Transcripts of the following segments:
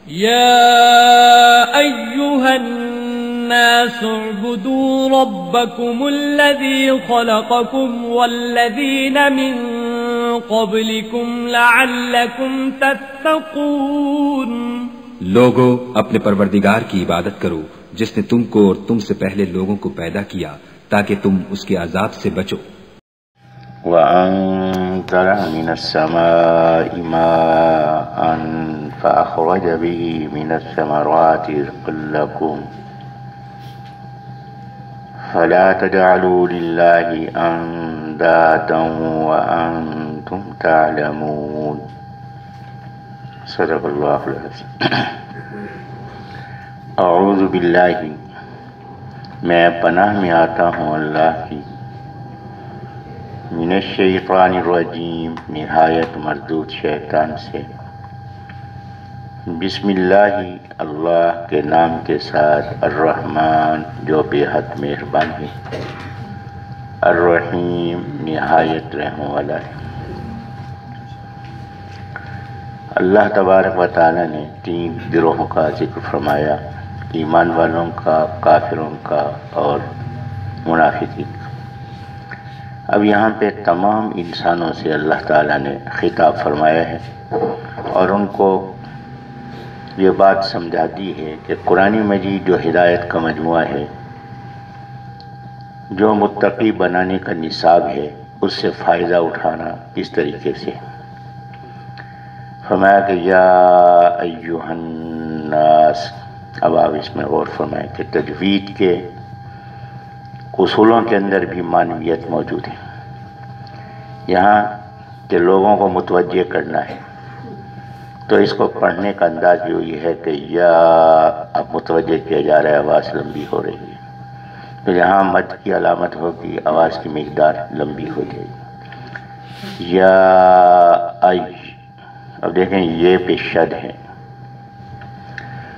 يا أيها الناس اعبدوا ربكم الذي خلقكم والذين من قبلكم لعلكم تتقون۔ لوگو اپنے پروردگار کی عبادت کرو جس نے تم کو اور تم سے پہلے لوگوں کو پیدا کیا تاکہ تم اس کے عذاب سے بچو۔ وَأَنزَلَ مِنَ السَّمَاءِ مَاءً فَأَخْرَجَ بِهِ مِنَ الثَّمَرَاتِ رِزْقًا لَكُمْ فَلَا تَجْعَلُوا لِلَّهِ أَندَادًا وَأَنتُمْ تَعْلَمُونَ۔ صدق اللہ العظیم۔ اعوذ باللہ، میں پناہ میں آتا ہوں اللہ کی، من الشیطان الرجیم، نہایت مردود شیطان سے۔ بسم اللہ، اللہ کے نام کے ساتھ، الرحمن جو بے حد مہربان ہے، الرحیم نہایت رحم والا ہے۔ اللہ تبارک و تعالی نے تین گروہوں کا ذکر فرمایا، ایمان والوں کا، کافروں کا اور منافقین کا۔ اب یہاں پہ تمام انسانوں سے اللہ تعالیٰ نے خطاب فرمایا ہے اور ان کو یہ بات سمجھا دی ہے کہ قرآن مجید جو ہدایت کا مجموعہ ہے، جو متقی بنانے کا نصاب ہے، اس سے فائدہ اٹھانا اس طریقے سے۔ فرمایا کہ یا ایہا الناس، اب آپ اس میں غور فرمائیں کہ تجوید کے اصولوں کے اندر بھی معنویت موجود ہے۔ یہاں کہ لوگوں کو متوجہ کرنا ہے تو اس کو پڑھنے کا انداز یہ ہے کہ یا، اب متوجہ کیا جا رہا ہے، آواز لمبی ہو رہی ہے، تو یہاں مد کی علامت ہوگی، آواز کی مقدار لمبی ہو جائے گی۔ یا ای، اب دیکھیں یہ پہ شد ہے،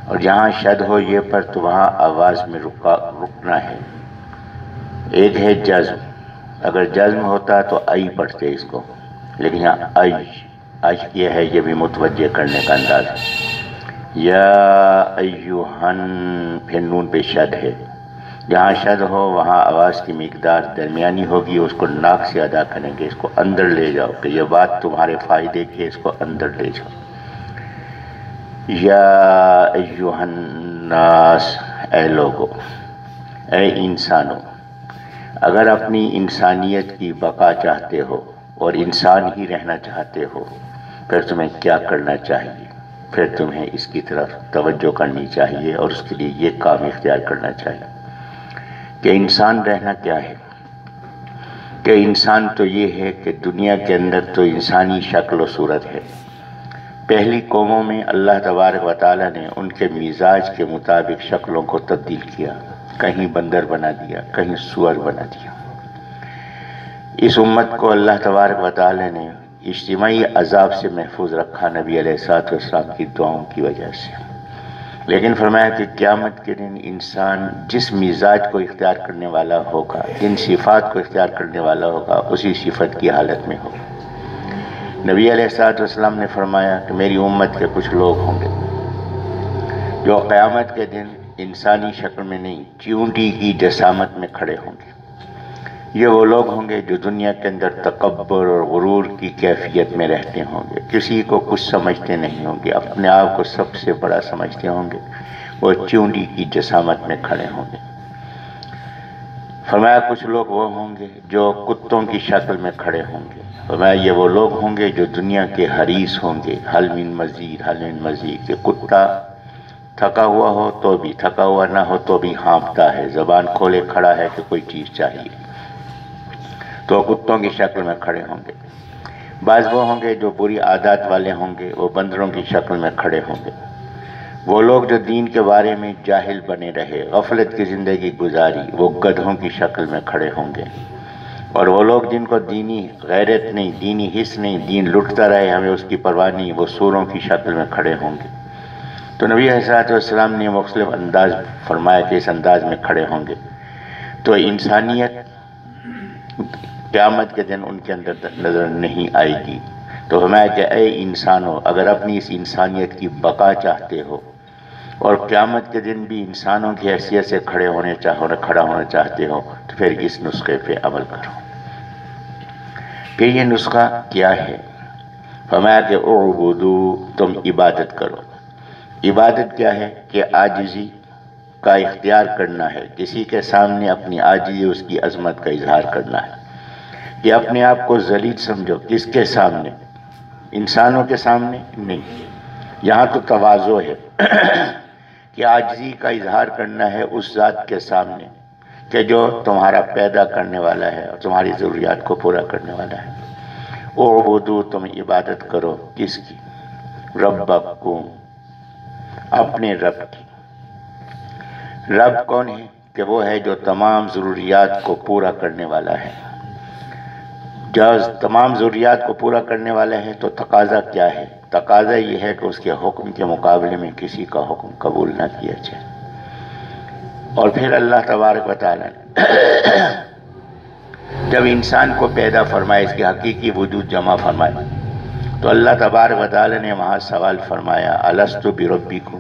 اور جہاں شد ہو یہ پر تو وہاں آواز میں رکنا ہے۔ ایک ہے جزم، اگر جزم ہوتا تو ای پڑھتے اس کو، لیکن یہاں ای یہ ہے، یہ بھی متوجہ کرنے کا انداز ہے۔ یا ایہن، پھر نون پہ شد ہے، جہاں شد ہو وہاں آواز کی مقدار درمیانی ہوگی، اس کو ناک سے ادا کریں گے، اس کو اندر لے جاؤ کہ یہ بات تمہارے فائدے کی ہے، اس کو اندر لے جاؤ۔ یا ایہن الناس، اے لوگو، اے انسانوں، اگر اپنی انسانیت کی بقا چاہتے ہو اور انسان ہی رہنا چاہتے ہو، پھر تمہیں کیا کرنا چاہیے؟ پھر تمہیں اس کی طرف توجہ کرنی چاہیے اور اس کے لیے یہ کام اختیار کرنا چاہیے کہ انسان رہنا کیا ہے۔ کہ انسان تو یہ ہے کہ دنیا کے اندر تو انسانی شکل و صورت ہے۔ پہلی قوموں میں اللہ تبارک و تعالیٰ نے ان کے مزاج کے مطابق شکلوں کو تبدیل کیا، کہیں بندر بنا دیا، کہیں سور بنا دیا۔ اس امت کو اللہ تبارک و تعالی نے اجتماعی عذاب سے محفوظ رکھا نبی علیہ الصلوۃ والسلام کی دعاؤں کی وجہ سے۔ لیکن فرمایا کہ قیامت کے دن انسان جس مزاج کو اختیار کرنے والا ہوگا، جن صفات کو اختیار کرنے والا ہوگا، اسی صفت کی حالت میں ہوگا۔ نبی علیہ الصلوۃ والسلام نے فرمایا کہ میری امت کے کچھ لوگ ہوں گے جو قیامت کے دن انسانی شکل میں نہیں، چیونٹی کی جسامت میں کھڑے ہوں گے۔ یہ وہ لوگ ہوں گے جو دنیا کے اندر تکبر اور غرور کی کیفیت میں رہتے ہوں گے، کسی کو کچھ سمجھتے نہیں ہوں گے، اپنے آپ کو سب سے بڑا سمجھتے ہوں گے، وہ چیونٹی کی جسامت میں کھڑے ہوں گے۔ فرمایا کچھ لوگ وہ ہوں گے جو کتوں کی شکل میں کھڑے ہوں گے۔ فرمایا یہ وہ لوگ ہوں گے جو دنیا کے حریص ہوں گے، حل من مزید، حل من مزید، کہ کتا تھکا ہوا ہو تو بھی، تھکا ہوا نہ ہو تو بھی ہانپتا ہے، زبان کھولے کھڑا ہے کہ کوئی چیز چاہیے، تو کتوں کی شکل میں کھڑے ہوں گے۔ بعض وہ ہوں گے جو بری عادات والے ہوں گے، وہ بندروں کی شکل میں کھڑے ہوں گے۔ وہ لوگ جو دین کے بارے میں جاہل بنے رہے، غفلت کی زندگی گزاری، وہ گدھوں کی شکل میں کھڑے ہوں گے۔ اور وہ لوگ جن کو دینی غیرت نہیں، دینی حس نہیں، دین لٹتا رہے ہمیں اس کی پرواہ نہیں، وہ سوروں کی شکل میں کھڑے ہوں گے۔ تو نبی علیہ الصلوۃ والسلام نے مختلف انداز فرمایا کہ اس انداز میں کھڑے ہوں گے، تو انسانیت قیامت کے دن ان کے اندر نظر نہیں آئے گی۔ تو فرمایا کہ اے انسانوں، اگر اپنی اس انسانیت کی بقا چاہتے ہو اور قیامت کے دن بھی انسانوں کی حیثیت سے کھڑا ہونا چاہتے ہو تو پھر اس نسخے پہ عمل کرو۔ پھر یہ نسخہ کیا ہے؟ فرمایا کہ اعبدو، تم عبادت کرو۔ عبادت کیا ہے؟ کہ عاجزی کا اختیار کرنا ہے، کسی کے سامنے اپنی عاجزی، اس کی عظمت کا اظہار کرنا ہے، کہ اپنے آپ کو ذلیل سمجھو۔ کس کے سامنے؟ انسانوں کے سامنے نہیں، یہاں تو تواضع ہے کہ عاجزی کا اظہار کرنا ہے اس ذات کے سامنے کہ جو تمہارا پیدا کرنے والا ہے اور تمہاری ضروریات کو پورا کرنے والا ہے۔ اعبدو، تم عبادت کرو، کس کی؟ ربکم، اپنے رب کی۔ رب کون ہے؟ کہ وہ ہے جو تمام ضروریات کو پورا کرنے والا ہے۔ جب تمام ضروریات کو پورا کرنے والا ہے تو تقاضا کیا ہے؟ تقاضا یہ ہے کہ اس کے حکم کے مقابلے میں کسی کا حکم قبول نہ کیا جائے۔ اور پھر اللہ تبارک و تعالیٰ نے جب انسان کو پیدا فرمایا، اس کی حقیقی وجود جمع فرمایا، تو اللہ تبارک و تعالیٰ نے وہاں سوال فرمایا، الست بربکم،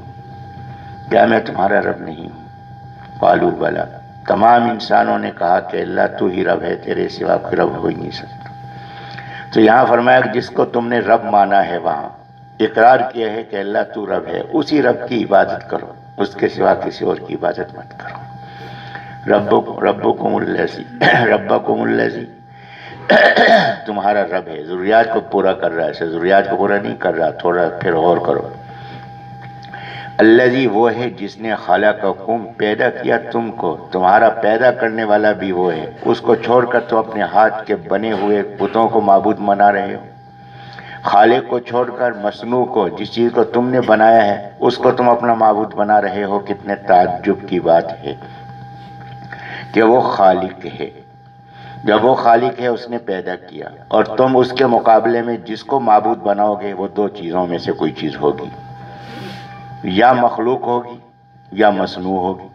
کیا میں تمہارا رب نہیں ہوں؟ قالوا بلا، تمام انسانوں نے کہا کہ اللہ تو ہی رب ہے، تیرے سوا کوئی رب ہو ہی نہیں سکتا۔ تو یہاں فرمایا کہ جس کو تم نے رب مانا ہے، وہاں اقرار کیا ہے کہ اللہ تو رب ہے، اسی رب کی عبادت کرو، اس کے سوا کسی اور کی عبادت مت کرو۔ ربکم الذی تمہارا رب ہے، ضروریات کو پورا کر رہا ہے، ایسے ضروریات کو پورا نہیں کر رہا، تھوڑا پھر غور کرو۔ الذی، وہ ہے جس نے خلقکم، پیدا کیا تم کو، تمہارا پیدا کرنے والا بھی وہ ہے، اس کو چھوڑ کر تو اپنے ہاتھ کے بنے ہوئے بتوں کو معبود بنا رہے ہو۔ خالق کو چھوڑ کر مصنوع کو، جس چیز کو تم نے بنایا ہے اس کو تم اپنا معبود بنا رہے ہو۔ کتنے تعجب کی بات ہے کہ وہ خالق ہے۔ جب وہ خالق ہے، اس نے پیدا کیا، اور تم اس کے مقابلے میں جس کو معبود بناؤ گے وہ دو چیزوں میں سے کوئی چیز ہوگی، یا مخلوق ہوگی یا مصنوع ہوگی۔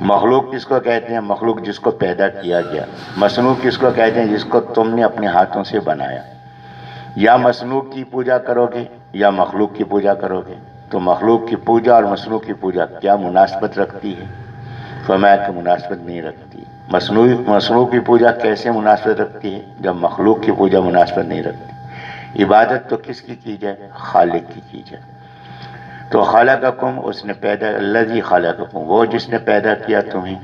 مخلوق کس کو کہتے ہیں؟ مخلوق جس کو پیدا کیا گیا۔ مصنوع کس کو کہتے ہیں؟ جس کو تم نے اپنے ہاتھوں سے بنایا۔ یا مصنوع کی پوجا کرو گے یا مخلوق کی پوجا کرو گے۔ تو مخلوق کی پوجا اور مصنوع کی پوجا کیا مناسبت رکھتی ہے؟ فرمایا کہ مناسبت نہیں رکھتی۔ مصنوع کی پوجا کیسے مناسبت رکھتی ہے جب مخلوق کی پوجا مناسبت نہیں رکھتی؟ عبادت تو کس کی جائے؟ خالق کی جائے۔ تو خلقکم، اس نے پیدا، الذی خلقکم، وہ جس نے پیدا کیا تمہیں،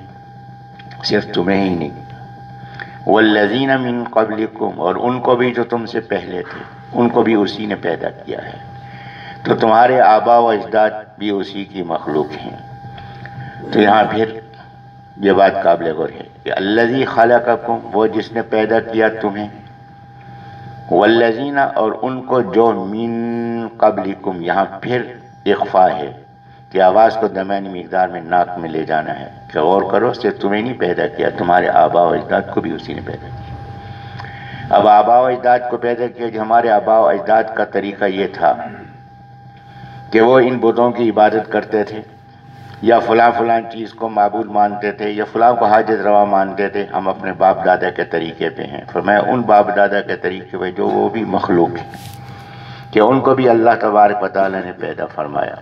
صرف تمہیں ہی نہیں، والذین من قبلکم، اور ان کو بھی جو تم سے پہلے تھے، ان کو بھی اسی نے پیدا کیا ہے۔ تو تمہارے آباء و اجداد بھی اسی کی مخلوق ہیں۔ تو یہاں پھر یہ بات قابل غور ہے کہ الذی خلقکم، وہ جس نے پیدا کیا تمہیں، والذین، اور ان کو جو من قبلکم، یہاں پھر اخفاء ہے کہ آواز کو درمیانی مقدار میں ناک میں لے جانا ہے کہ غور کرو، صرف تمہیں نہیں پیدا کیا، تمہارے آباء و اجداد کو بھی اسی نے پیدا کیا۔ اب آباء و اجداد کو پیدا کیا، جو ہمارے آباء و اجداد کا طریقہ یہ تھا کہ وہ ان بتوں کی عبادت کرتے تھے، یا فلاں چیز کو معبود مانتے تھے، یا فلاں کو حاجت روا مانتے تھے۔ ہم اپنے باپ دادا کے طریقے پہ ہیں، فرمایا ان باپ دادا کے طریقے پہ جو وہ بھی مخلوق ہیں، کہ ان کو بھی اللہ تبارک و تعالی نے پیدا فرمایا۔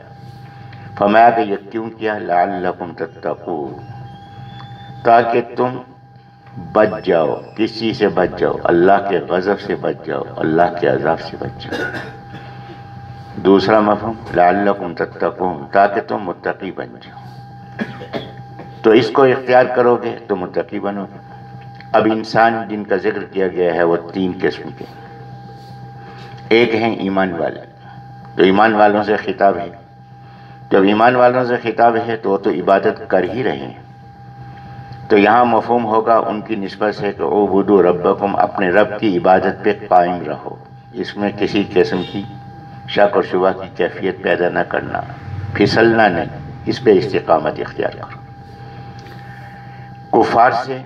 فرمایا کہ یہ کیوں کیا؟ لعلکم تتقون، تاکہ تم بچ جاؤ۔ کس چیز سے بچ جاؤ؟ اللہ کے غضب سے بچ جاؤ، اللہ کے عذاب سے بچ جاؤ۔ دوسرا مفہوم لعلکم تتقون، تاکہ تم متقی بن جاؤ۔ تو اس کو اختیار کرو گے تو متقی بنو گے۔ اب انسان جن کا ذکر کیا گیا ہے وہ تین قسم کے، ایک ہیں ایمان والے، تو ایمان والوں سے خطاب ہے۔ جب ایمان والوں سے خطاب ہے تو وہ تو عبادت کر ہی رہے ہیں، تو یہاں مفہوم ہوگا ان کی نسبت سے کہ اعبدوا ربکم، اپنے رب کی عبادت پہ قائم رہو، اس میں کسی قسم کی شک اور شبہ کی کیفیت پیدا نہ کرنا، پھسلنا نہیں، اس پہ استقامت اختیار کرو۔ کفار سے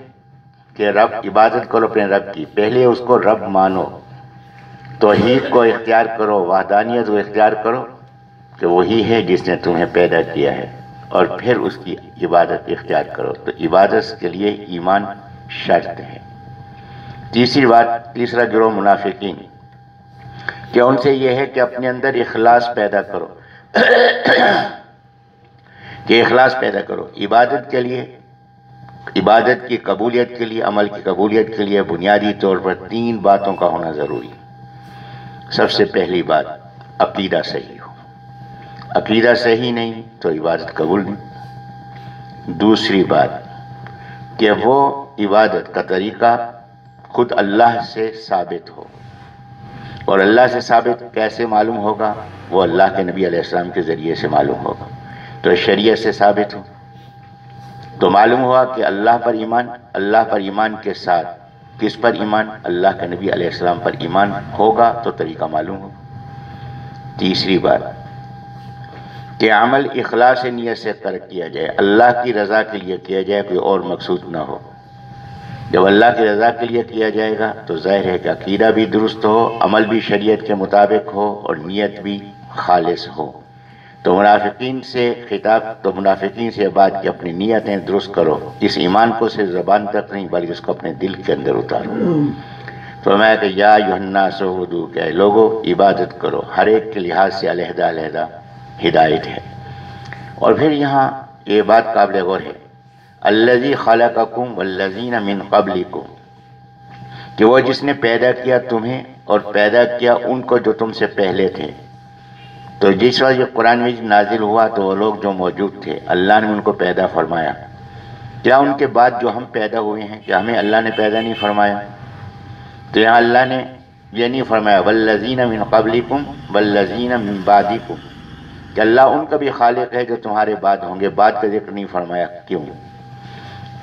کہ رب عبادت کرو اپنے رب کی، پہلے اس کو رب مانو، توحید کو اختیار کرو، وحدانیت کو اختیار کرو کہ وہی ہے جس نے تمہیں پیدا کیا ہے، اور پھر اس کی عبادت اختیار کرو۔ تو عبادت کے لیے ایمان شرط ہے۔ تیسری بات، تیسرا گروہ منافقین، کہ ان سے یہ ہے کہ اپنے اندر اخلاص پیدا کرو کہ اخلاص پیدا کرو عبادت کے لیے۔ عبادت کی قبولیت کے لیے، عمل کی قبولیت کے لیے بنیادی طور پر 3 باتوں کا ہونا ضروری ہے۔ سب سے پہلی بات، عقیدہ صحیح ہو، عقیدہ صحیح نہیں تو عبادت قبول نہیں۔ دوسری بات کہ وہ عبادت کا طریقہ خود اللہ سے ثابت ہو، اور اللہ سے ثابت کیسے معلوم ہوگا؟ وہ اللہ کے نبی علیہ السلام کے ذریعے سے معلوم ہوگا۔ تو شریعت سے ثابت ہو تو معلوم ہوا کہ اللہ پر ایمان، اللہ پر ایمان کے ساتھ کس پر ایمان؟ اللہ کے نبی علیہ السلام پر ایمان ہوگا تو طریقہ معلوم ہوگا۔ تیسری بات کہ عمل اخلاص نیت سے کیا جائے، اللہ کی رضا کے لیے کیا جائے، کوئی اور مقصود نہ ہو۔ جب اللہ کی رضا کے لیے کیا جائے گا تو ظاہر ہے کہ عقیدہ بھی درست ہو، عمل بھی شریعت کے مطابق ہو، اور نیت بھی خالص ہو۔ تو منافقین سے خطاب، تو منافقین سے بات کہ اپنی نیتیں درست کرو، اس ایمان کو صرف زبان تک نہیں بلکہ اس کو اپنے دل کے اندر اتارو۔ فرمایا کہ یا ایھا الناس اعبدوا، کہ لوگو عبادت کرو، ہر ایک کے لحاظ سے علیحدہ علیحدہ ہدایت ہے۔ اور پھر یہاں یہ بات قابل غور ہے، الذی خلقکم والذین من قبلکم، کہ وہ جس نے پیدا کیا تمہیں اور پیدا کیا ان کو جو تم سے پہلے تھے۔ تو جس وقت یہ قرآن مجید نازل ہوا تو وہ لوگ جو موجود تھے اللہ نے ان کو پیدا فرمایا، کیا ان کے بعد جو ہم پیدا ہوئے ہیں کیا ہمیں اللہ نے پیدا نہیں فرمایا؟ تو یہاں اللہ نے یہ نہیں فرمایا والذین من قبلکم والذین من بعدکم، کہ اللہ ان کا بھی خالق ہے جو تمہارے بعد ہوں گے، بعد کا ذکر نہیں فرمایا۔ کیوں؟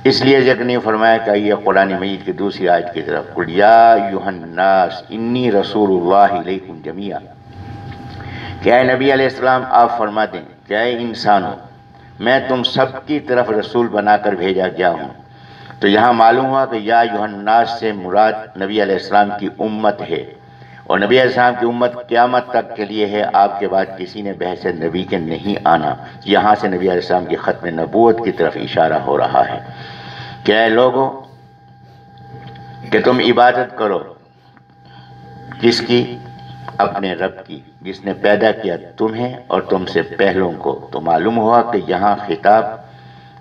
اس لیے ذکر نہیں فرمایا کہ یہ قرآن مجید کی دوسری آیت کی طرف، قل یا ایھا الناس انی رسول اللہ الیکم جمیعا، کہ اے نبی علیہ السلام آپ فرما دیں کہ اے انسانوں میں تم سب کی طرف رسول بنا کر بھیجا گیا ہوں۔ تو یہاں معلوم ہوا کہ یا ایھا الناس سے مراد نبی علیہ السلام کی امت ہے، اور نبی علیہ السلام کی امت قیامت تک کے لیے ہے، آپ کے بعد کسی نے بحیثیت نبی کے نہیں آنا۔ یہاں سے نبی علیہ السلام کی ختم نبوت کی طرف اشارہ ہو رہا ہے کہ اے لوگو کہ تم عبادت کرو، کس کی؟ اپنے رب کی، جس نے پیدا کیا تمہیں اور تم سے پہلوں کو۔ تو معلوم ہوا کہ یہاں خطاب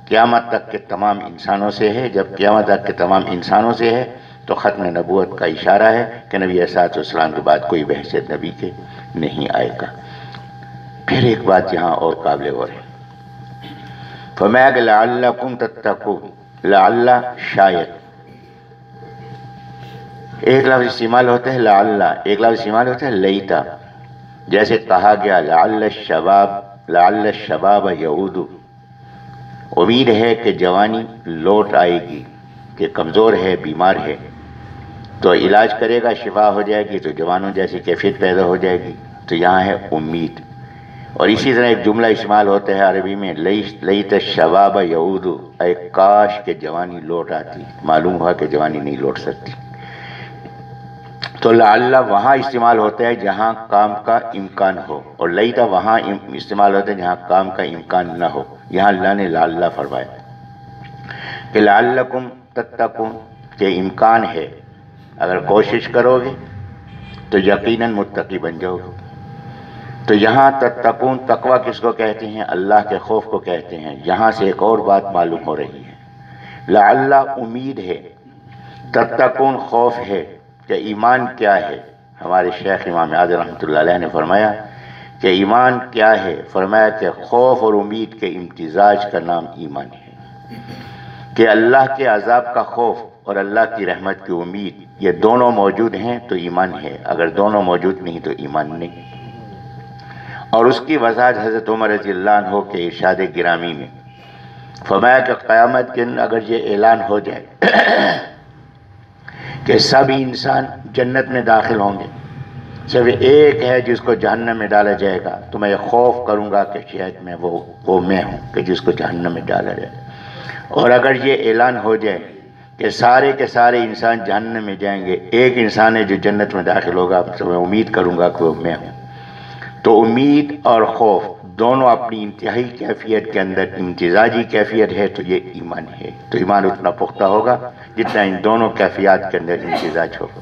قیامت تک کے تمام انسانوں سے ہے۔ جب قیامت تک کے تمام انسانوں سے ہے تو ختم نبوت کا اشارہ ہے کہ نبی علیہ السلام کے بعد کوئی بحیثیت نبی کے نہیں آئے گا۔ پھر ایک بات یہاں اور قابل غور ہے، فرمایا کہ لعلکم تتقون، لعل شاید، ایک لفظ استعمال ہوتا ہے لعل، ایک لفظ استعمال ہوتا ہے لیتا، جیسے کہا گیا لعل الشباب یعود، امید ہے کہ جوانی لوٹ آئے گی، کہ کمزور ہے، بیمار ہے تو علاج کرے گا، شفا ہو جائے گی تو جوانوں جیسی کیفیت پیدا ہو جائے گی۔ تو یہاں ہے امید۔ اور اسی طرح ایک جملہ استعمال ہوتا ہے عربی میں لیت الشباب یعود، اے کاش کہ جوانی لوٹ آتی۔ معلوم ہوا کہ جوانی نہیں لوٹ سکتی۔ تو لعل وہاں استعمال ہوتا ہے جہاں کام کا امکان ہو، اور لیتا وہاں استعمال ہوتا ہے جہاں کام کا امکان نہ ہو۔ یہاں اللہ نے لعل فرمایا کہ لعلکم تتقون، کہ امکان ہے، اگر کوشش کرو گے تو یقیناً متقی بن جاؤ گے۔ تو یہاں تتقون، تقوی کس کو کہتے ہیں؟ اللہ کے خوف کو کہتے ہیں۔ یہاں سے ایک اور بات معلوم ہو رہی ہے، لعل امید ہے، تتقون خوف ہے۔ کہ ایمان کیا ہے؟ ہمارے شیخ امام اعظم رحمۃ اللہ علیہ نے فرمایا کہ ایمان کیا ہے؟ فرمایا کہ خوف اور امید کے امتزاج کا نام ایمان ہے، کہ اللہ کے عذاب کا خوف اور اللہ کی رحمت کی امید یہ دونوں موجود ہیں تو ایمان ہے، اگر دونوں موجود نہیں تو ایمان نہیں۔ اور اس کی وضاحت حضرت عمر رضی اللہ عنہ کے ارشاد گرامی میں فرمایا کہ قیامت کے دن اگر یہ اعلان ہو جائے کہ سب انسان جنت میں داخل ہوں گے، صرف ایک ہے جس کو جہنم میں ڈالا جائے گا، تو میں خوف کروں گا کہ شاید میں وہ میں ہوں کہ جس کو جہنم میں ڈالا جائے۔ اور اگر یہ اعلان ہو جائے کہ سارے کے سارے انسان جہنم میں جائیں گے، ایک انسان ہے جو جنت میں داخل ہوگا، تو میں امید کروں گا کہ وہ میں ہوں۔ تو امید اور خوف دونوں اپنی انتہائی کیفیت کے اندر امتزاجی کیفیت ہے، تو یہ ایمان ہے۔ تو ایمان اتنا پختہ ہوگا جتنا ان دونوں کیفیات کے اندر امتزاج ہوگا۔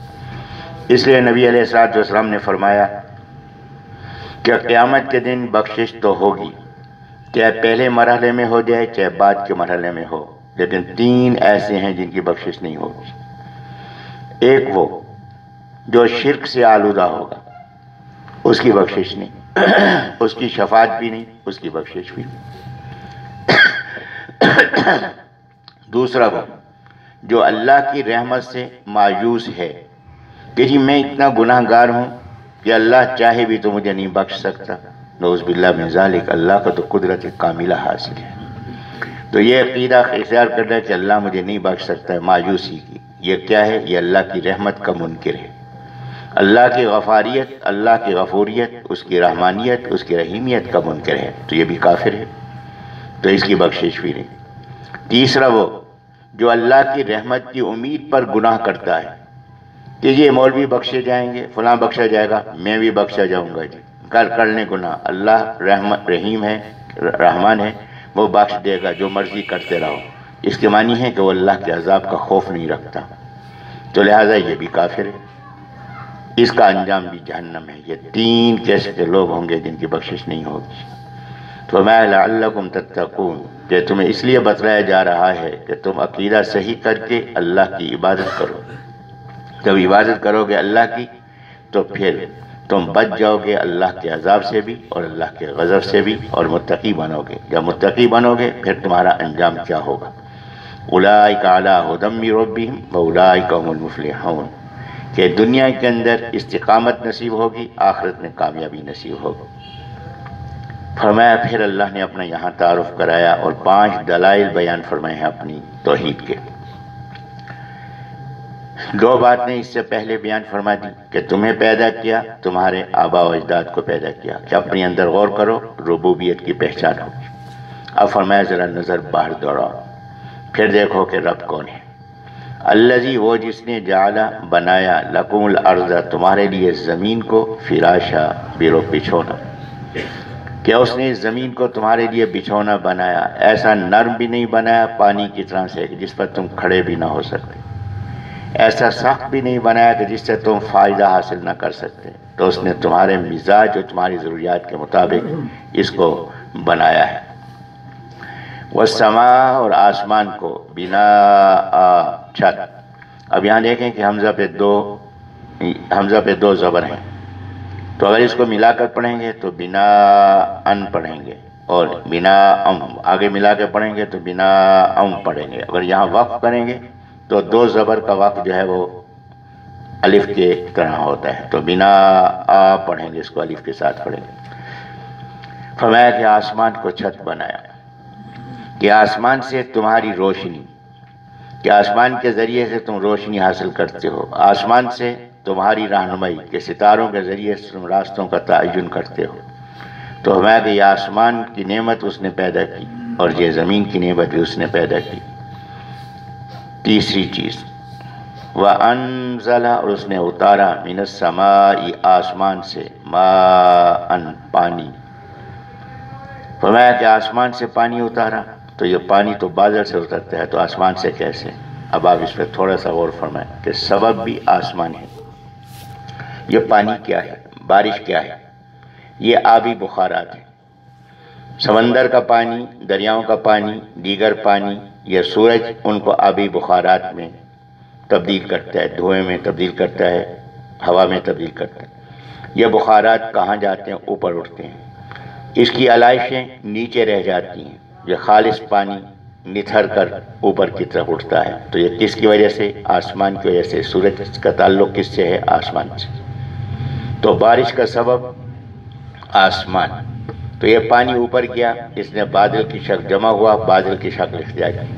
اس لیے نبی علیہ الصلوۃ والسلام نے فرمایا کہ قیامت کے دن بخشش تو ہوگی، چاہے پہلے مرحلے میں ہو جائے چاہے بعد کے مرحلے میں ہو، لیکن 3 ایسے ہیں جن کی بخشش نہیں ہوگی۔ ایک وہ جو شرک سے آلودہ ہوگا، اس کی بخشش نہیں، اس کی شفاعت بھی نہیں، اس کی بخشش بھی نہیں۔ دوسرا وہ جو اللہ کی رحمت سے مایوس ہے کہ جی میں اتنا گناہ گار ہوں کہ اللہ چاہے بھی تو مجھے نہیں بخش سکتا، نعوذ باللہ من ذالک، اللہ کو تو قدرت کاملہ حاصل ہے۔ تو یہ عقیدہ اختیار کرنا ہے کہ اللہ مجھے نہیں بخش سکتا ہے، مایوسی کی، یہ کیا ہے؟ یہ اللہ کی رحمت کا منکر ہے۔ اللہ کی غفاریت، اللہ کی غفوریت، اس کی رحمانیت، اس کی رحیمیت کا منکر ہے، تو یہ بھی کافر ہے، تو اس کی بخشش بھی نہیں۔ تیسرا وہ جو اللہ کی رحمت کی امید پر گناہ کرتا ہے کہ یہ مولوی بخشے جائیں گے، فلاں بخشا جائے گا، میں بھی بخشا جاؤں گا، جی کر لیں گناہ، اللہ رحیم ہے، رحمان ہے، وہ بخش دے گا، جو مرضی کرتے رہو۔ اس کے معنی ہے کہ وہ اللہ کے عذاب کا خوف نہیں رکھتا، تو لہٰذا یہ بھی کافر ہے، اس کا انجام بھی جہنم ہے۔ یہ 3 قسم کے لوگ ہوں گے جن کی بخشش نہیں ہوگی۔ فرمایا لعلکم تتقون، کہ تمہیں اس لیے بتلایا جا رہا ہے کہ تم عقیدہ صحیح کر کے اللہ کی عبادت کرو۔ جب عبادت کرو گے اللہ کی تو پھر تم بچ جاؤ گے اللہ کے عذاب سے بھی اور اللہ کے غضب سے بھی، اور متقی بنو گے۔ جب متقی بنو گے پھر تمہارا انجام کیا ہوگا؟ اولئک علی ھدی من ربہم واولئک ھم المفلحون، کہ دنیا کے اندر استقامت نصیب ہوگی، آخرت میں کامیابی نصیب ہوگی۔ فرمایا پھر اللہ نے اپنا یہاں تعارف کرایا اور 5 دلائل بیان فرمائے ہیں اپنی توحید کے۔ 2 باتیں اس سے پہلے بیان فرما دی کہ تمہیں پیدا کیا، تمہارے آبا و اجداد کو پیدا کیا، کہ اپنے اندر غور کرو، ربوبیت کی پہچان ہوگی۔ اب فرمایا ذرا نظر باہر دوڑاؤ، پھر دیکھو کہ رب کون ہے۔ الذی، وہ جس نے جعل، بنایا، لکم الارض، تمہارے لیے زمین کو، فراشا، بیرو بچھونا، کہ اس نے زمین کو تمہارے لیے بچھونا بنایا، ایسا نرم بھی نہیں بنایا پانی کی طرح سے کہ جس پر تم کھڑے بھی نہ ہو سکتے، ایسا سخت بھی نہیں بنایا کہ جس سے تم فائدہ حاصل نہ کر سکتے، تو اس نے تمہارے مزاج اور تمہاری ضروریات کے مطابق اس کو بنایا ہے۔ والسماء، اور آسمان کو، بناء، چھت۔ اب یہاں دیکھیں کہ حمزہ پہ 2 زبر ہیں، تو اگر اس کو ملا کر پڑھیں گے تو بناءً پڑھیں گے، اور بناءً آگے ملا کے پڑھیں گے تو بناءً پڑھیں گے۔ اگر یہاں وقف کریں گے تو 2 زبر کا وقف جو ہے وہ الف کے طرح ہوتا ہے، تو بناء پڑھیں گے، اس کو الف کے ساتھ پڑھیں گے۔ فرمایا کہ آسمان کو چھت بنایا، کہ آسمان سے تمہاری روشنی، کہ آسمان کے ذریعے سے تم روشنی حاصل کرتے ہو، آسمان سے تمہاری رہنمائی، کہ ستاروں کے ذریعے سے تم راستوں کا تعین کرتے ہو۔ تو ہمیں کہ یہ آسمان کی نعمت اس نے پیدا کی اور یہ زمین کی نعمت بھی اس نے پیدا کی۔ تیسری چیز، وَأَنزَلَ، اور اس نے اتارا، مِنَ السَّمَاءِ، آسمان سے، مَاءً، پانی۔ فرمایا کہ آسمان سے پانی اتارا، تو یہ پانی تو بادل سے اترتا ہے، تو آسمان سے کیسے؟ اب آپ اس پہ تھوڑا سا غور فرمائیں کہ سبب بھی آسمان ہے۔ یہ پانی کیا ہے؟ بارش کیا ہے؟ یہ آبی بخارات ہیں، سمندر کا پانی، دریاؤں کا پانی، دیگر پانی، یہ سورج ان کو آبی بخارات میں تبدیل کرتا ہے، دھوئیں میں تبدیل کرتا ہے، ہوا میں تبدیل کرتا ہے۔ یہ بخارات کہاں جاتے ہیں؟ اوپر اٹھتے ہیں، اس کی علائشیں نیچے رہ جاتی ہیں، یہ خالص پانی نتھر کر اوپر کی طرف اٹھتا ہے۔ تو یہ کس کی وجہ سے؟ آسمان کی وجہ سے۔ سورج کا تعلق کس سے ہے؟ آسمان سے۔ تو بارش کا سبب آسمان، تو یہ پانی اوپر گیا، اس نے بادل کی شکل، جمع ہوا، بادل کی شکل اختیار کی،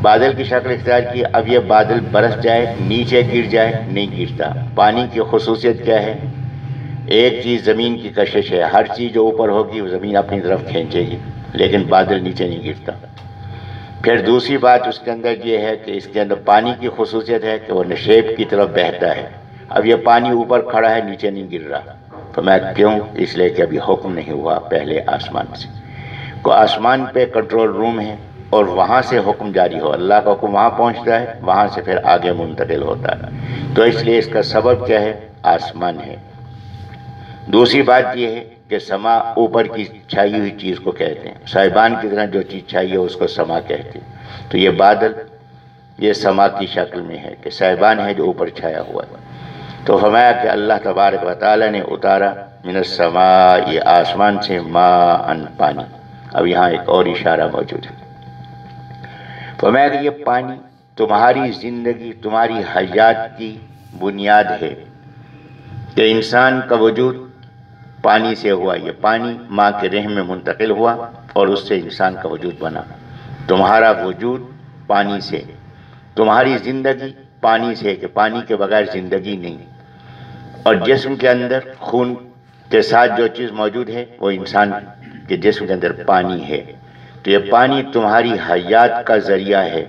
بادل کی شکل اختیار کی۔ اب یہ بادل برس جائے، نیچے گر جائے، نہیں گرتا۔ پانی کی خصوصیت کیا ہے؟ ایک چیز زمین کی کشش ہے، ہر چیز جو اوپر ہوگی وہ زمین اپنی طرف کھینچے گی، لیکن بادل نیچے نہیں گرتا۔ پھر دوسری بات اس کے اندر یہ ہے کہ اس کے اندر پانی کی خصوصیت ہے کہ وہ نشیب کی طرف بہتا ہے. اب یہ پانی اوپر کھڑا ہے، نیچے نہیں گر رہا. تو میں کیوں؟ اس لیے کہ ابھی حکم نہیں ہوا پہلے آسمان سے. کو آسمان پہ کنٹرول روم ہے اور وہاں سے حکم جاری ہو، اللہ کا حکم وہاں پہنچتا ہے، وہاں سے پھر آگے منتقل ہوتا ہے. تو اس لیے اس کا سبب کیا ہے؟ آسمان ہے. دوسری بات یہ ہے کہ سما اوپر کی چھائی ہوئی چیز کو کہتے ہیں. صاحبان کی طرح جو چیز چھائی ہے اس کو سما کہتے ہیں. تو یہ بادل یہ سما کی شکل میں ہے کہ صاحبان ہے جو اوپر چھایا ہوا ہے. تو فرمایا کہ اللہ تبارک و تعالی نے اتارا من السماء، یہ آسمان سے، ماء پانی. اب یہاں ایک اور اشارہ موجود ہے. فرمایا کہ یہ پانی تمہاری زندگی، تمہاری حیات کی بنیاد ہے کہ انسان کا وجود پانی سے ہوا. یہ پانی ماں کے رحم میں منتقل ہوا اور اس سے انسان کا وجود بنا. تمہارا وجود پانی سے، تمہاری زندگی پانی سے، کہ پانی کے بغیر زندگی نہیں. اور جسم کے اندر خون کے ساتھ جو چیز موجود ہے وہ انسان کے جسم کے اندر پانی ہے. تو یہ پانی تمہاری حیات کا ذریعہ ہے.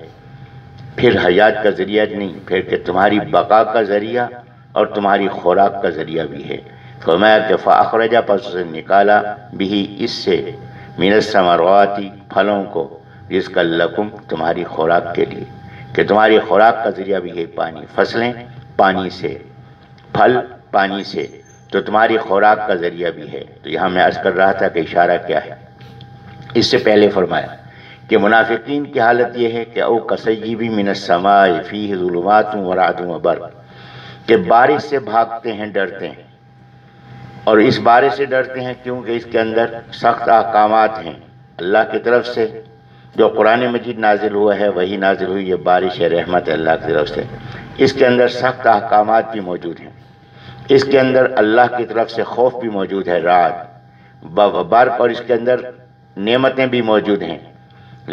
پھر حیات کا ذریعہ نہیں، پھر کہ تمہاری بقا کا ذریعہ اور تمہاری خوراک کا ذریعہ بھی ہے. فرمایا کہ فاخرجا، پس اسے نکالا، بھی اس سے، من الثمرات پھلوں کو، رزقا لکم تمہاری خوراک کے لیے، کہ تمہاری خوراک کا ذریعہ بھی ہے پانی. فصلیں پانی سے، پھل پانی سے، تو تمہاری خوراک کا ذریعہ بھی ہے. تو یہاں میں عرض کر رہا تھا کہ اشارہ کیا ہے. اس سے پہلے فرمایا کہ منافقین کی حالت یہ ہے کہ او کصیب من السماء فیہ ظلمات ورعد وبرق، کہ بارش سے بھاگتے ہیں، ڈرتے ہیں. اور اس بارش سے ڈرتے ہیں کیونکہ اس کے اندر سخت احکامات ہیں اللہ کی طرف سے. جو قرآن مجید نازل ہوا ہے وہی نازل ہوئی، یہ بارش ہے، رحمت اللہ کی طرف سے. اس کے اندر سخت احکامات بھی موجود ہیں. اس کے اندر اللہ کی طرف سے خوف بھی موجود ہے، رعد، برق، اور اس کے اندر نعمتیں بھی موجود ہیں.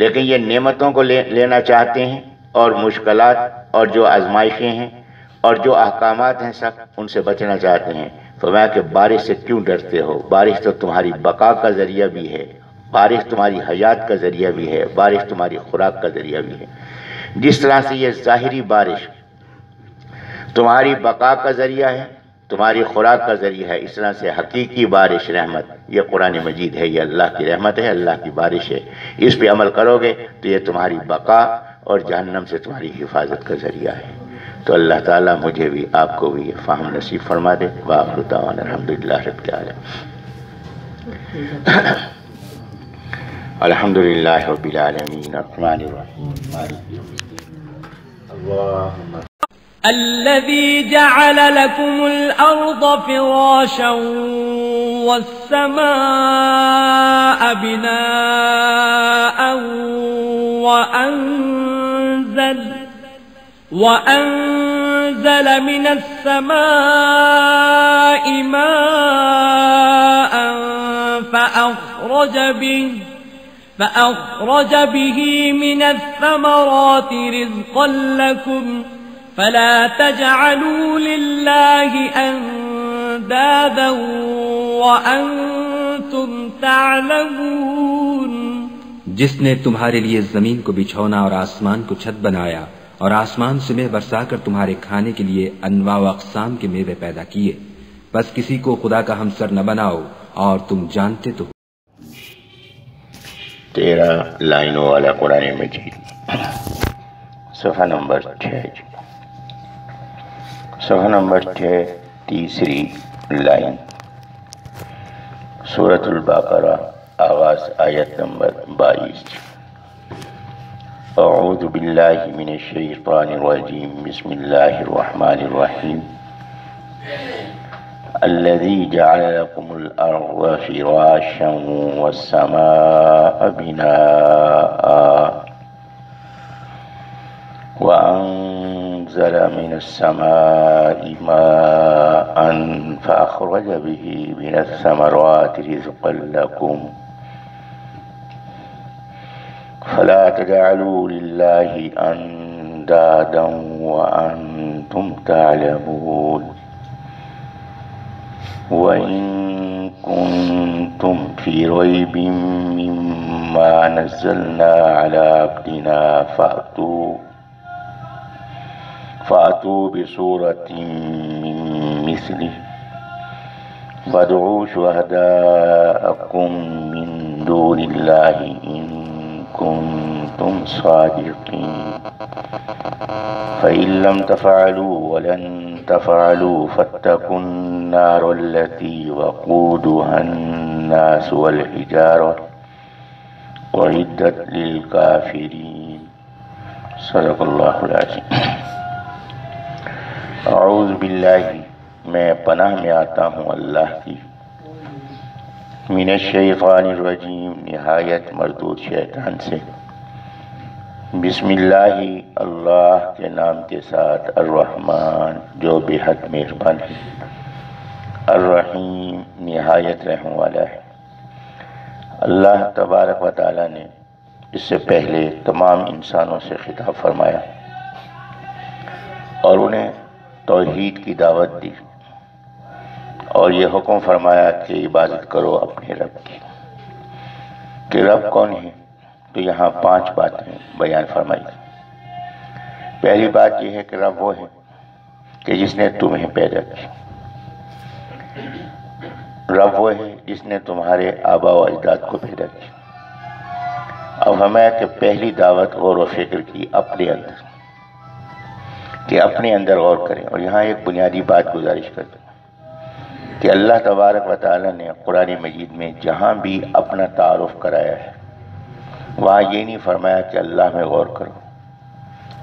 لیکن یہ نعمتوں کو لینا چاہتے ہیں اور مشکلات اور جو آزمائشیں ہیں اور جو احکامات ہیں سب ان سے بچنا چاہتے ہیں. فرمایا کہ بارش سے کیوں ڈرتے ہو؟ بارش تو تمہاری بقا کا ذریعہ بھی ہے، بارش تمہاری حیات کا ذریعہ بھی ہے، بارش تمہاری خوراک کا ذریعہ بھی ہے. جس طرح سے یہ ظاہری بارش تمہاری بقا کا ذریعہ ہے، تمہاری خوراک کا ذریعہ ہے، اس طرح سے حقیقی بارش، رحمت، یہ قرآن مجید ہے، یہ اللہ کی رحمت ہے، اللہ کی بارش ہے. اس پہ عمل کرو گے تو یہ تمہاری بقا اور جہنم سے تمہاری حفاظت کا ذریعہ ہے. تو اللہ تعالیٰ مجھے بھی آپ کو بھی یہ فہم نصیب فرما دے. وآخر دعوانا الحمدللہ رب العالمین. الحمدللہ رب العالمین الرحمن الرحیم مالک یوم الدین. اللہم الذي جعل لكم الأرض فراشا والسماء بناء وأنزل من السماء ماء فأخرج به من الثمرات رزقا لكم فلا تجعلوا لله أندادا وأنتم تعلمون. جس نے تمہارے لیے زمین کو بچھونا اور آسمان کو چھت بنایا اور آسمان سے مے برسا کر تمہارے کھانے کے لیے انواع و اقسام کے میوے پیدا کیے، بس کسی کو خدا کا ہمسر نہ بناؤ اور تم جانتے تو. 13 لائنوں والا قرآن مجید، صفحہ نمبر 6، صفحہ نمبر 6، تیسری لائن، سورۃ البقرہ، آغاز آیت نمبر 22. اعوذ باللہ من الشیطان الرجیم، بسم اللہ الرحمن الرحیم. الذي جعل لكم الأرض فراشا والسماء بناء وأنزل من السماء ماء فأخرج به من الثمرات رزقا لكم فلا تجعلوا لله أندادا وأنتم تعلمون. وإن كنتم في ريب مما نزلنا على عبدنا فأتوا بسورة من مثله وادعوا شهداءكم من دون الله إن كنتم صادقين فإن لم تفعلوا ولن تفعلوا فاتقوا النار التي وقودها الناس والحجارة أعدت للكافرين صدق اللہ العظیم۔ اعوذ باللہ، میں پناہ میں آتا ہوں اللہ کی، من الشیطان الرجیم، نہایت مردود شیطان سے۔ بسم اللہ، اللہ کے نام کے ساتھ، الرحمن جو بے حد مہربان ہے، الرحیم نہایت رحم والا ہے۔ اللہ تبارک و تعالی نے اس سے پہلے تمام انسانوں سے خطاب فرمایا اور انہیں توحید کی دعوت دی، اور یہ حکم فرمایا کہ عبادت کرو اپنے رب کی۔ کہ رب کون ہے؟ تو یہاں 5 باتیں بیان فرمائی۔ پہلی بات یہ ہے کہ رب وہ ہے کہ جس نے تمہیں پیدا کیا۔ رب وہ ہے جس نے تمہارے آباء و اجداد کو پیدا کیا۔ اب ہمیں کہ پہلی دعوت غور و فکر کی اپنے اندر، کہ اپنے اندر غور کریں۔ اور یہاں ایک بنیادی بات گزارش کرتے ہیں کہ اللہ تبارک و تعالی نے قرآن مجید میں جہاں بھی اپنا تعارف کرایا ہے، وہاں یہ نہیں فرمایا کہ اللہ میں غور کرو۔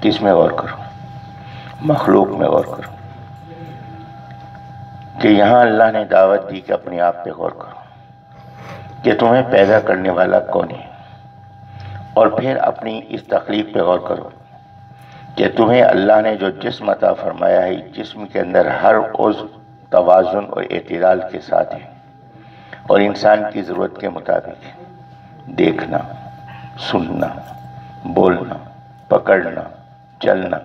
کس میں غور کرو؟ مخلوق میں غور کرو۔ کہ یہاں اللہ نے دعوت دی کہ اپنے آپ پہ غور کرو کہ تمہیں پیدا کرنے والا کون ہے، اور پھر اپنی اس تخلیق پہ غور کرو کہ تمہیں اللہ نے جو جسم عطا فرمایا ہے، جسم کے اندر ہر عضو توازن اور اعتدال کے ساتھ ہے، اور انسان کی ضرورت کے مطابق دیکھنا، سننا، بولنا، پکڑنا، چلنا،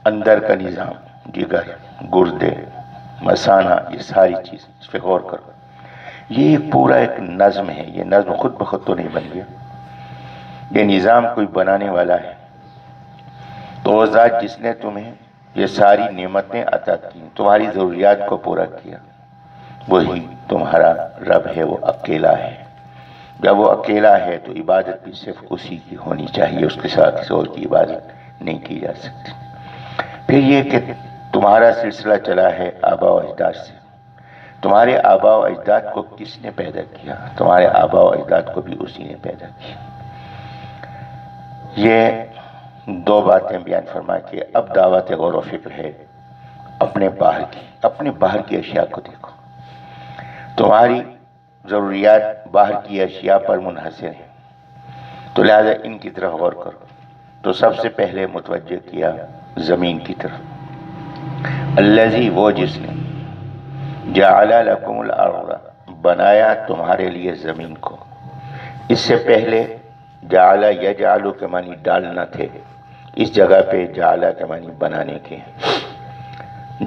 اندر کا نظام، جگر، گردے، مثانہ، یہ ساری چیز، اس پہ غور کرو۔ یہ پورا ایک نظم ہے۔ یہ نظم خود بخود تو نہیں بن گیا، یہ نظام کوئی بنانے والا ہے۔ تو وہ ذات جس نے تمہیں یہ ساری نعمتیں عطا کی، تمہاری ضروریات کو پورا کیا، وہی تمہارا رب ہے، وہ اکیلا ہے۔ جب وہ اکیلا ہے تو عبادت بھی صرف اسی کی ہونی چاہیے، اس کے ساتھ کسی اور کی عبادت نہیں کی جا سکتی۔ پھر یہ کہ تمہارا سلسلہ چلا ہے آباء و اجداد سے۔ تمہارے آباء و اجداد کو کس نے پیدا کیا؟ تمہارے آباء و اجداد کو بھی اسی نے پیدا کیا۔ یہ 2 باتیں بیان فرما کے اب دعوت غور و فکر ہے اپنے باہر کی۔ اپنے باہر کی اشیاء کو دیکھو۔ تمہاری ضروریات باہر کی اشیاء پر منحصر ہیں، تو لہذا ان کی طرف غور کرو۔ تو سب سے پہلے متوجہ کیا زمین کی طرف۔ الذی، وہ جس نے، جعل لکم الارض، بنایا تمہارے لیے زمین کو۔ اس سے پہلے جعل یجعل کے معنی ڈالنا تھے، اس جگہ پہ جعل کے معنی بنانے کے۔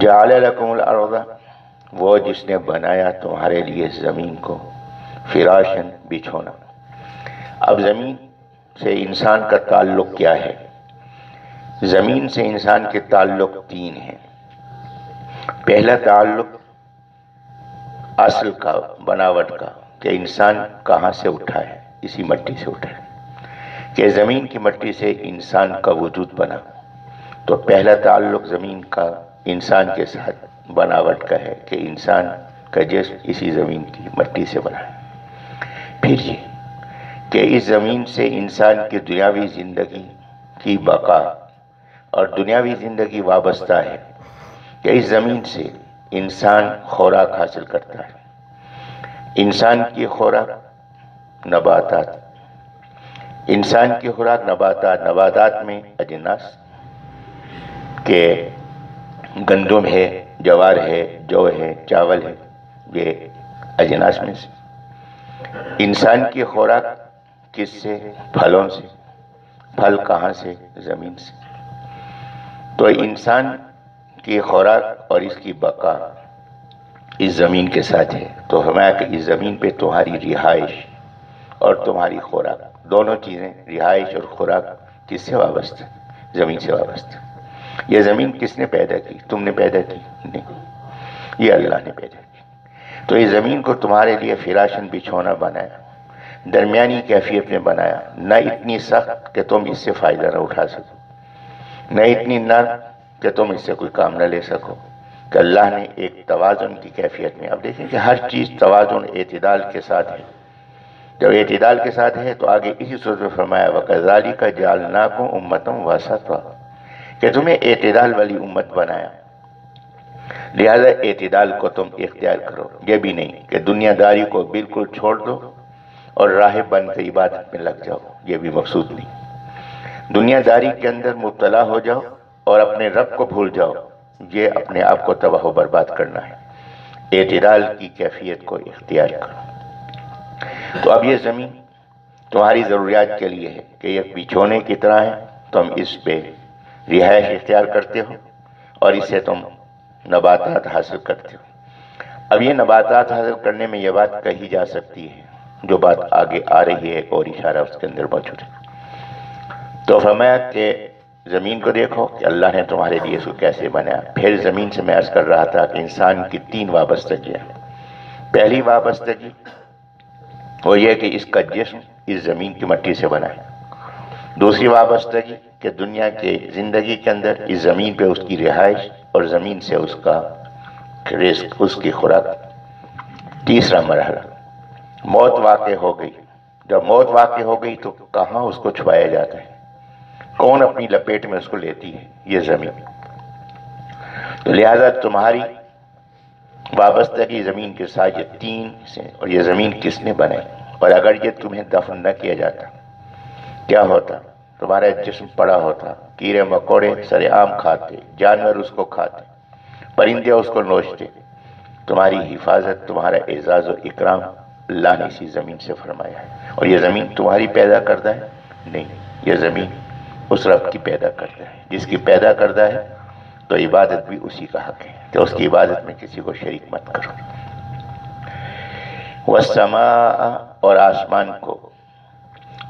جعل لکم الارض، وہ جس نے بنایا تمہارے لیے زمین کو، فراشن، بچھونا۔ اب زمین سے انسان کا تعلق کیا ہے؟ زمین سے انسان کے تعلق 3 ہیں۔ پہلا تعلق اصل کا، بناوٹ کا، کہ انسان کہاں سے اٹھا ہے؟ اسی مٹی سے اٹھا ہے، کہ زمین کی مٹی سے انسان کا وجود بنا۔ تو پہلا تعلق زمین کا انسان کے ساتھ بناوٹ کا ہے کہ انسان کا جسم اسی زمین کی مٹی سے بنا ہے۔ پھر یہ کہ اس زمین سے انسان کی دنیاوی زندگی کی بقا اور دنیاوی زندگی وابستہ ہے، کہ اس زمین سے انسان خوراک حاصل کرتا ہے۔ انسان کی خوراک نباتات، انسان کی خوراک نباتات، نباتات میں اجناس کہ گندم ہے، جوار ہے، جو ہے، چاول ہے، یہ اجناس میں سے۔ انسان کی خوراک کس سے؟ پھلوں سے۔ پھل کہاں سے؟ زمین سے۔ تو انسان کی خوراک اور اس کی بقا اس زمین کے ساتھ ہے، تو فرمایا کہ اس زمین پہ تمہاری رہائش اور تمہاری خوراک، دونوں چیزیں، رہائش اور خوراک کس سے وابستہ؟ زمین سے وابستہ۔ یہ زمین کس نے پیدا کی؟ تم نے پیدا کی؟ نہیں، یہ اللہ نے پیدا کی۔ تو اس زمین کو تمہارے لیے فراشن بچھونا بنایا، درمیانی کیفیت میں بنایا، نہ اتنی سخت کہ تم اس سے فائدہ نہ اٹھا سکو، نہ اتنی نرم کہ تم اس سے کوئی کام نہ لے سکو، کہ اللہ نے ایک توازن کی کیفیت میں۔ اب دیکھیں کہ ہر چیز توازن، اعتدال کے ساتھ ہے۔ جب اعتدال کے ساتھ ہے تو آگے اسی صورت میں فرمایا وَكَذَلِكَ جَعَلْنَاكُمْ أُمَّةً وَسَطًا، کہ تمہیں اعتدال والی امت بنایا، لہذا اعتدال کو تم اختیار کرو۔ یہ بھی نہیں کہ دنیا داری کو بالکل چھوڑ دو اور راہب بن کے عبادت میں لگ جاؤ، یہ بھی مقصود نہیں۔ دنیا داری کے اندر مبتلا ہو جاؤ اور اپنے رب کو بھول جاؤ، یہ اپنے آپ کو تباہ و برباد کرنا ہے۔ اعتدال کی کیفیت کو اختیار کرو۔ تو اب یہ زمین تمہاری ضروریات کے لیے ہے کہ یہ بچھونے کی طرح ہے، تم اس پہ رہائش اختیار کرتے ہو اور اس سے تم نباتات حاصل کرتے ہو۔ اب یہ نباتات حاصل کرنے میں یہ بات کہی جا سکتی ہے، جو بات آگے آ رہی ہے، ایک اور اشارہ اس کے اندر موجود ہے۔ تو فرمایا کہ زمین کو دیکھو کہ اللہ نے تمہارے لیے اس کو کیسے بنایا۔ پھر زمین سے میں عرض کر رہا تھا کہ انسان کی 3 وابستگیاں۔ پہلی وابستگی وہ یہ کہ اس کا جسم اس زمین کی مٹی سے بنا ہے۔ دوسری وابستگی کہ دنیا کے زندگی کے اندر اس زمین پہ اس کی رہائش اور زمین سے اس کا رزق، اس کی خوراک۔ تیسرا مرحلہ موت واقع ہو گئی۔ جب موت واقع ہو گئی تو کہاں اس کو چھپایا جاتا ہے؟ کون اپنی لپیٹ میں اس کو لیتی ہے؟ یہ زمین۔ تو لہذا تمہاری وابستگی زمین کے ساتھ یہ 3 سے، اور یہ زمین کس نے بنائی؟ اور اگر یہ تمہیں دفن نہ کیا جاتا کیا ہوتا؟ تمہارا جسم پڑا ہوتا، کیڑے مکوڑے سر عام کھاتے، جانور اس کو کھاتے، پرندے اس کو نوچتے۔ تمہاری حفاظت، تمہارا اعزاز و اکرام اللہ نے اسی زمین سے فرمایا ہے۔ اور یہ زمین تمہاری پیدا کردہ ہے؟ نہیں، یہ زمین اس رب کی پیدا کردہ ہے، جس کی پیدا کردہ ہے تو عبادت بھی اسی کا حق ہے کہ اس کی عبادت میں کسی کو شریک مت کرو۔ والسماء، اور آسمان کو،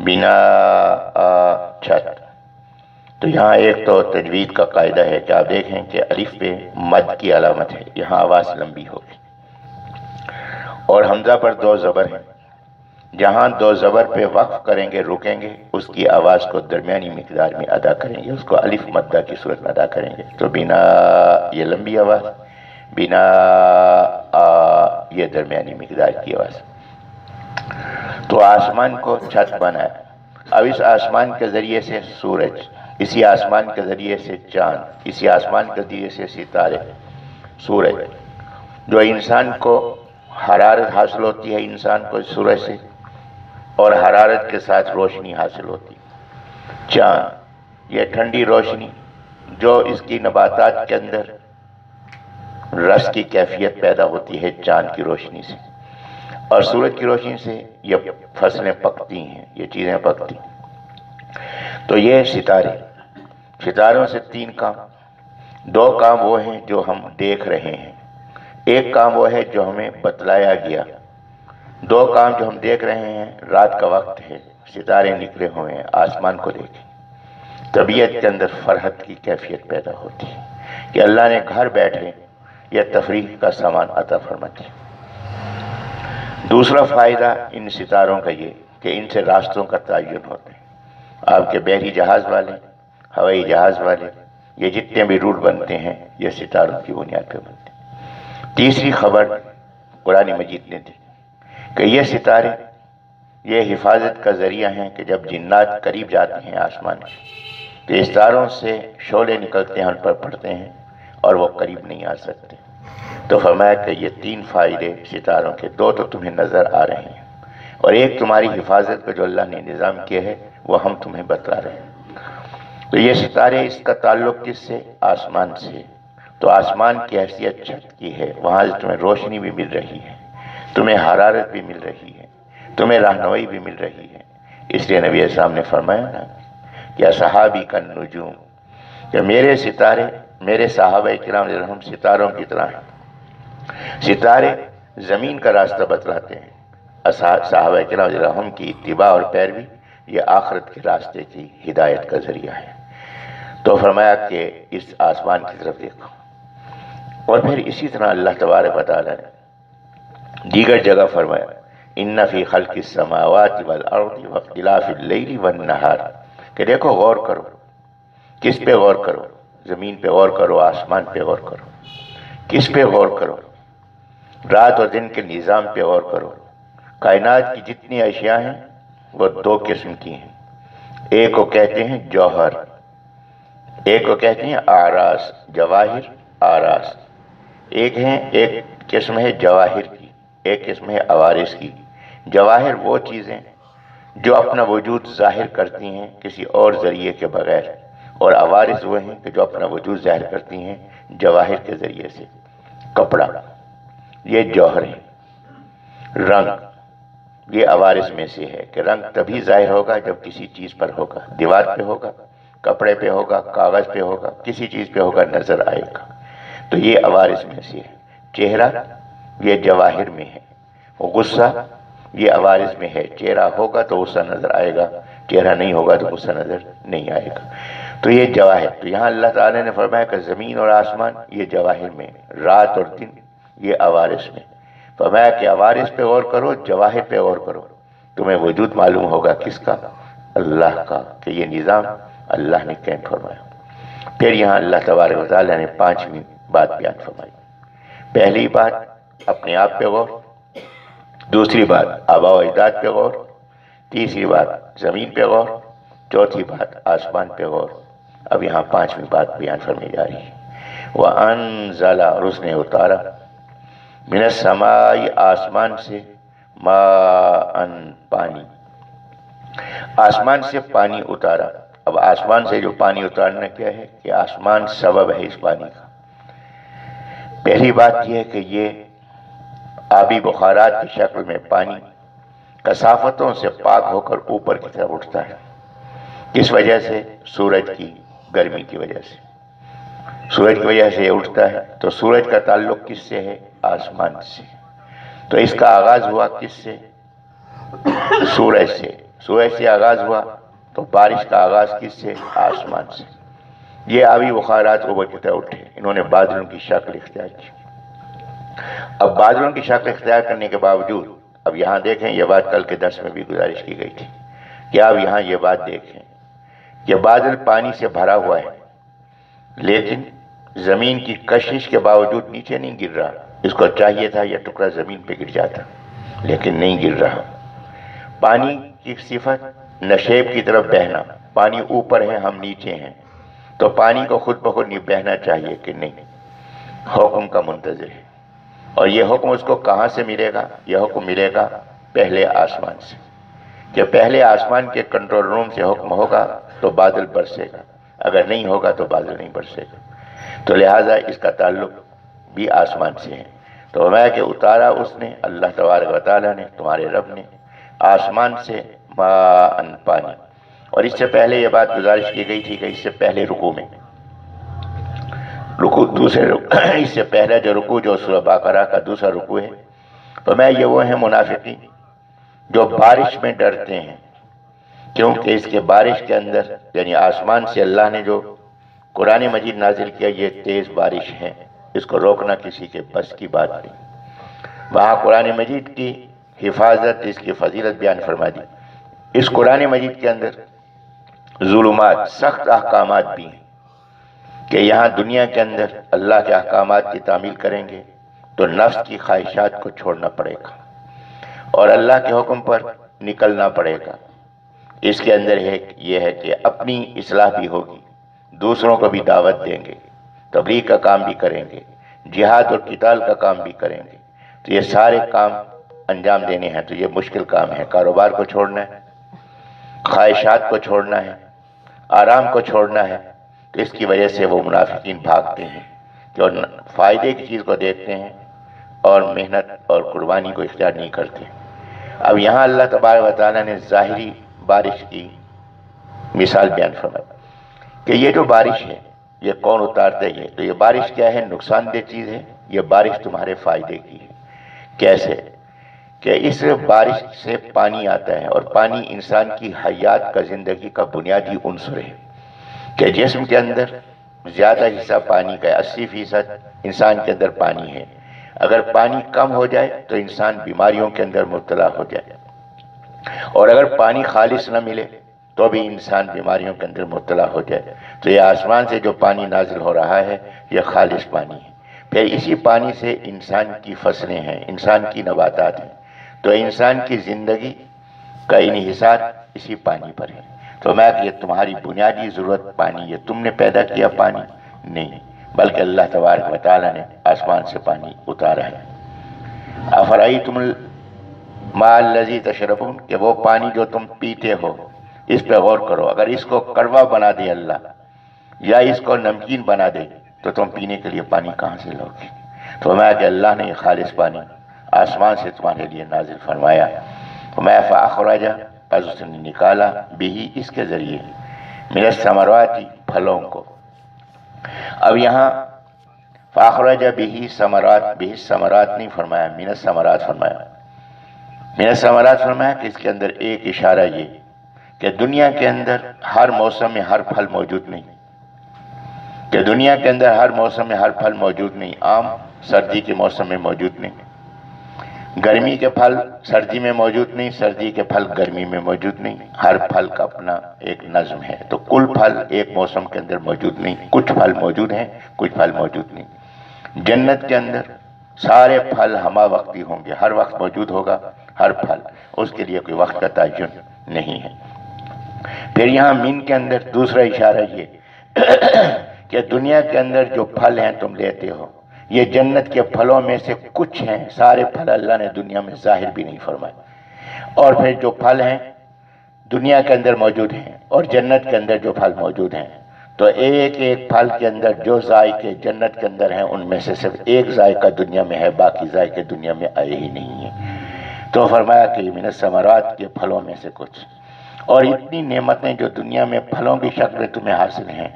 بناء، چھت۔ تو یہاں ایک تو تجوید کا قاعدہ ہے کہ آپ دیکھیں کہ الف پہ مد کی علامت ہے، یہاں آواز لمبی ہوگی، اور حمزہ پر 2 زبر ہیں۔ جہاں 2 زبر پہ وقف کریں گے، رکیں گے، اس کی آواز کو درمیانی مقدار میں ادا کریں گے، اس کو الف مدہ کی صورت میں ادا کریں گے۔ تو بنا، یہ لمبی آواز، بنا یہ درمیانی مقدار کی آواز۔ تو آسمان کو چھت بنایا۔ اب اس آسمان کے ذریعے سے سورج، اسی آسمان کے ذریعے سے چاند، اسی آسمان کے ذریعے سے ستارے، سورج، جو انسان کو حرارت حاصل ہوتی ہے انسان کو سورج سے، اور حرارت کے ساتھ روشنی حاصل ہوتی۔ چاند، یہ ٹھنڈی روشنی جو اس کی نباتات کے اندر رس کی کیفیت پیدا ہوتی ہے چاند کی روشنی سے، اور سورج کی روشنی سے یہ فصلیں پکتی ہیں، یہ چیزیں پکتی۔ تو یہ ستارے، ستاروں سے 3 کام۔ 2 کام وہ ہیں جو ہم دیکھ رہے ہیں، ایک کام وہ ہے جو ہمیں بتلایا گیا۔ 2 کام جو ہم دیکھ رہے ہیں، رات کا وقت ہے، ستارے نکلے ہوئے ہیں، آسمان کو دیکھیں، طبیعت کے اندر فرحت کی کیفیت پیدا ہوتی ہے کہ اللہ نے گھر بیٹھے یہ تفریح کا سامان عطا فرماتی ہے۔ دوسرا فائدہ ان ستاروں کا یہ کہ ان سے راستوں کا تعین ہوتا ہے۔ آپ کے بحری جہاز والے، ہوائی جہاز والے، یہ جتنے بھی روٹ بنتے ہیں یہ ستاروں کی بنیاد پہ بنتے ہیں۔ تیسری خبر قرآن مجید نے دی کہ یہ ستارے یہ حفاظت کا ذریعہ ہیں کہ جب جنات قریب جاتے ہیں آسمان میں تو اس ستاروں سے شعلے نکلتے ہیں، ان پر پڑتے ہیں اور وہ قریب نہیں آ سکتے۔ تو فرمایا کہ یہ 3 فائدے ستاروں کے، 2 تو تمہیں نظر آ رہے ہیں اور ایک تمہاری حفاظت کا جو اللہ نے نظام کیا ہے وہ ہم تمہیں بتا رہے ہیں۔ تو یہ ستارے، اس کا تعلق کس سے؟ آسمان سے۔ تو آسمان کی حیثیت چھت کی ہے، وہاں سے تمہیں روشنی بھی مل رہی ہے، تمہیں حرارت بھی مل رہی ہے، تمہیں رہنمائی بھی مل رہی ہے۔ اس لیے نبی اسلام نے فرمایا نا کہ صحابی کا نجوم، کہ میرے ستارے، میرے صحابہ کرام ہم ستاروں کی طرح ہیں۔ ستارے زمین کا راستہ بتلاتے ہیں. صحابہ کرام رضی اللہ عنہم کی اتباع اور پیروی یہ آخرت کے راستے کی ہدایت کا ذریعہ ہے. تو فرمایا کہ اس آسمان کی طرف دیکھو. اور پھر اسی طرح اللہ تبارک و تعالیٰ نے دیگر جگہ فرمایا ان فی خلق السماوات والارض واختلاف اللیل والنہار، کہ دیکھو غور کرو. کس پہ غور کرو؟ زمین پہ غور کرو، آسمان پہ غور کرو. کس پہ غور کرو؟ رات اور دن کے نظام پہ غور کرو. کائنات کی جتنی اشیاء ہیں وہ دو قسم کی ہیں. ایک کو کہتے ہیں جوہر، ایک کو کہتے ہیں آراس، جواہر آراس. ایک قسم ہے جواہر کی، ایک قسم ہے عوارض کی. جواہر وہ چیزیں جو اپنا وجود ظاہر کرتی ہیں کسی اور ذریعے کے بغیر، اور عوارض وہ ہیں کہ جو اپنا وجود ظاہر کرتی ہیں جواہر کے ذریعے سے. کپڑا یہ جوہر ہے. رنگ یہ عوارض میں سے ہے کہ رنگ تبھی ظاہر ہوگا جب کسی چیز پر ہوگا، دیوار پہ ہوگا، کپڑے پہ ہوگا، کاغذ پہ ہوگا، کسی چیز پہ ہوگا، نظر آئے گا. تو یہ عوارض میں سے ہے. چہرہ یہ جواہر میں ہے. غصہ یہ عوارض میں ہے. چہرہ ہوگا تو غصہ نظر آئے گا، چہرہ نہیں ہوگا تو غصہ نظر نہیں آئے گا. تو یہ جواہر. تو یہاں اللہ تعالیٰ نے فرمایا کہ زمین اور آسمان یہ جواہر میں، رات اور دن یہ عوارض میں. فرمایا کہ عوارض پہ غور کرو، جواہر پہ غور کرو، تمہیں وجود معلوم ہوگا کس کا؟ اللہ کا، کہ یہ نظام اللہ نے قائم فرمایا. پھر یہاں اللہ تبارک و تعالیٰ نے 5ویں بات بیان فرمائی. پہلی بات اپنے آپ پہ غور، دوسری بات آباء و اجداد پہ غور، تیسری بات زمین پہ غور، چوتھی بات آسمان پہ غور. اب یہاں 5ویں بات بیان فرمائی جا رہی ہے. وَأَنزَلَ، اور اس نے اتارا، من السماء، آسمان سے، ماءً، پانی، آسمان سے پانی اتارا. اب آسمان سے جو پانی اتارنا کیا ہے کہ آسمان سبب ہے اس پانی کا. پہلی بات یہ ہے کہ یہ آبی بخارات کی شکل میں پانی کثافتوں سے پاک ہو کر اوپر کی طرف اٹھتا ہے. کس وجہ سے؟ سورج کی گرمی کی وجہ سے. سورج کی وجہ سے یہ اٹھتا ہے. تو سورج کا تعلق کس سے ہے؟ آسمان سے. تو اس کا آغاز ہوا کس سے؟ سورج سے. سورج سے آغاز ہوا تو بارش کا آغاز کس سے؟ آسمان سے. یہ آبی بخارات اوپر کی طرف اٹھے، انہوں نے بادلوں کی شکل اختیار کی. اب بادلوں کی شکل اختیار کرنے کے باوجود اب یہاں دیکھیں، یہ بات کل کے درس میں بھی گزارش کی گئی تھی کہ اب یہاں یہ بات دیکھیں کہ بادل پانی سے بھرا ہوا ہے، لیکن زمین کی کشش کے باوجود نیچے نہیں گر رہا. اس کو چاہیے تھا یہ ٹکڑا زمین پہ گر جاتا، لیکن نہیں گر رہا. پانی کی صفت نشیب کی طرف بہنا. پانی اوپر ہے، ہم نیچے ہیں، تو پانی کو خود بخود نہیں بہنا چاہیے کہ نہیں، حکم کا منتظر ہے. اور یہ حکم اس کو کہاں سے ملے گا؟ یہ حکم ملے گا پہلے آسمان سے. کہ پہلے آسمان کے کنٹرول روم سے حکم ہوگا تو بادل برسے گا، اگر نہیں ہوگا تو بادل نہیں برسے گا. تو لہٰذا اس کا تعلق بھی آسمان سے ہے. تو میں کہ اتارا اس نے، اللہ تبارک و تعالیٰ نے، تمہارے رب نے، آسمان سے ماء، پانی. اور اس سے پہلے یہ بات گزارش کی گئی تھی کہ اس سے پہلے رکوع میں، اس سے پہلے جو رکوع جو سورہ بقرہ کا دوسرا رکوع ہے، تو میں یہ وہ ہیں منافقین جو بارش میں ڈرتے ہیں، کیونکہ اس کے بارش کے اندر یعنی آسمان سے اللہ نے جو قرآن مجید نازل کیا یہ تیز بارش ہے، اس کو روکنا کسی کے بس کی بات نہیں. وہاں قرآن مجید کی حفاظت، اس کی فضیلت بیان فرما دی. اس قرآن مجید کے اندر ظلمات، سخت احکامات بھی ہیں کہ یہاں دنیا کے اندر اللہ کے احکامات کی تعمیل کریں گے تو نفس کی خواہشات کو چھوڑنا پڑے گا اور اللہ کے حکم پر نکلنا پڑے گا. اس کے اندر یہ ہے کہ اپنی اصلاح بھی ہوگی، دوسروں کو بھی دعوت دیں گے، تبلیغ کا کام بھی کریں گے، جہاد اور قتال کا کام بھی کریں گے. تو یہ سارے کام انجام دینے ہیں تو یہ مشکل کام ہے. کاروبار کو چھوڑنا ہے، خواہشات کو چھوڑنا ہے، آرام کو چھوڑنا ہے. تو اس کی وجہ سے وہ منافقین بھاگتے ہیں جو فائدے کی چیز کو دیکھتے ہیں اور محنت اور قربانی کو اختیار نہیں کرتے. اب یہاں اللہ تبارک و تعالیٰ نے ظاہری بارش کی مثال بیان فرمائی کہ یہ جو بارش ہے یہ کون اتارتا ہے؟ تو یہ بارش کیا ہے؟ نقصان دہ چیز ہے یہ بارش تمہارے فائدے کی ہے۔ کیسے کہ اس بارش سے پانی آتا ہے، اور پانی انسان کی حیات کا، زندگی کا بنیادی عنصر ہے، کہ جسم کے اندر زیادہ حصہ پانی کا ہے، 80% انسان کے اندر پانی ہے۔ اگر پانی کم ہو جائے تو انسان بیماریوں کے اندر مبتلا ہو جائے، اور اگر پانی خالص نہ ملے تو بھی انسان بیماریوں کے اندر مبتلا ہو جائے۔ تو یہ آسمان سے جو پانی نازل ہو رہا ہے یہ خالص پانی ہے۔ پھر اسی پانی سے انسان کی فصلیں ہیں، انسان کی نباتات ہیں، تو انسان کی زندگی کا انحصار اسی پانی پر ہے۔ تو میں کہ یہ تمہاری بنیادی ضرورت پانی، یہ تم نے پیدا کیا پانی نہیں، بلکہ اللہ تبارک و تعالیٰ نے آسمان سے پانی اتارا ہے۔ افرأیتم الماء الذی تشربون، کہ وہ پانی جو تم پیتے ہو، اس پہ غور کرو، اگر اس کو کڑوا بنا دے اللہ یا اس کو نمکین بنا دے تو تم پینے کے لیے پانی کہاں سے لاؤ گے؟ تو میں کہ اللہ نے یہ خالص پانی آسمان سے تمہارے لیے نازل فرمایا۔ میں فاخرج، پس اس نے نکالا، بھی اس کے ذریعے، من الثمرات، پھلوں کو۔ اب یہاں فاخرج بھی ثمرات، بھی ثمرات نہیں فرمایا، من الثمرات فرمایا۔ من الثمرات فرمایا کہ اس کے اندر ایک اشارہ یہ کہ دنیا کے اندر ہر موسم میں ہر پھل موجود نہیں، کہ دنیا کے اندر ہر موسم میں ہر پھل موجود نہیں۔ آم سردی کے موسم میں موجود نہیں، گرمی کے پھل سردی میں موجود نہیں، سردی کے پھل گرمی میں موجود نہیں۔ ہر پھل کا اپنا ایک نظم ہے، تو کل پھل ایک موسم کے اندر موجود نہیں، کچھ پھل موجود ہیں، کچھ پھل موجود نہیں۔ جنت کے اندر سارے پھل ہمہ وقتی ہوں گے، ہر وقت موجود ہوگا ہر پھل، اس کے لیے کوئی وقت کا تعین نہیں ہے۔ پھر یہاں من کے اندر دوسرا اشارہ یہ کہ دنیا کے اندر جو پھل ہیں تم لیتے ہو، یہ جنت کے پھلوں میں سے کچھ ہیں، سارے پھل اللہ نے دنیا میں ظاہر بھی نہیں فرمائے۔ اور پھر جو پھل ہیں دنیا کے اندر موجود ہیں اور جنت کے اندر جو پھل موجود ہیں، تو ایک ایک پھل کے اندر جو ذائقے جنت کے اندر ہیں ان میں سے صرف ایک ذائقہ دنیا میں ہے، باقی ذائقے دنیا میں آئے ہی نہیں ہیں۔ تو فرمایا کہ من الثمرات کے پھلوں میں سے کچھ، اور اتنی نعمتیں جو دنیا میں پھلوں کی شکل میں تمہیں حاصل ہیں،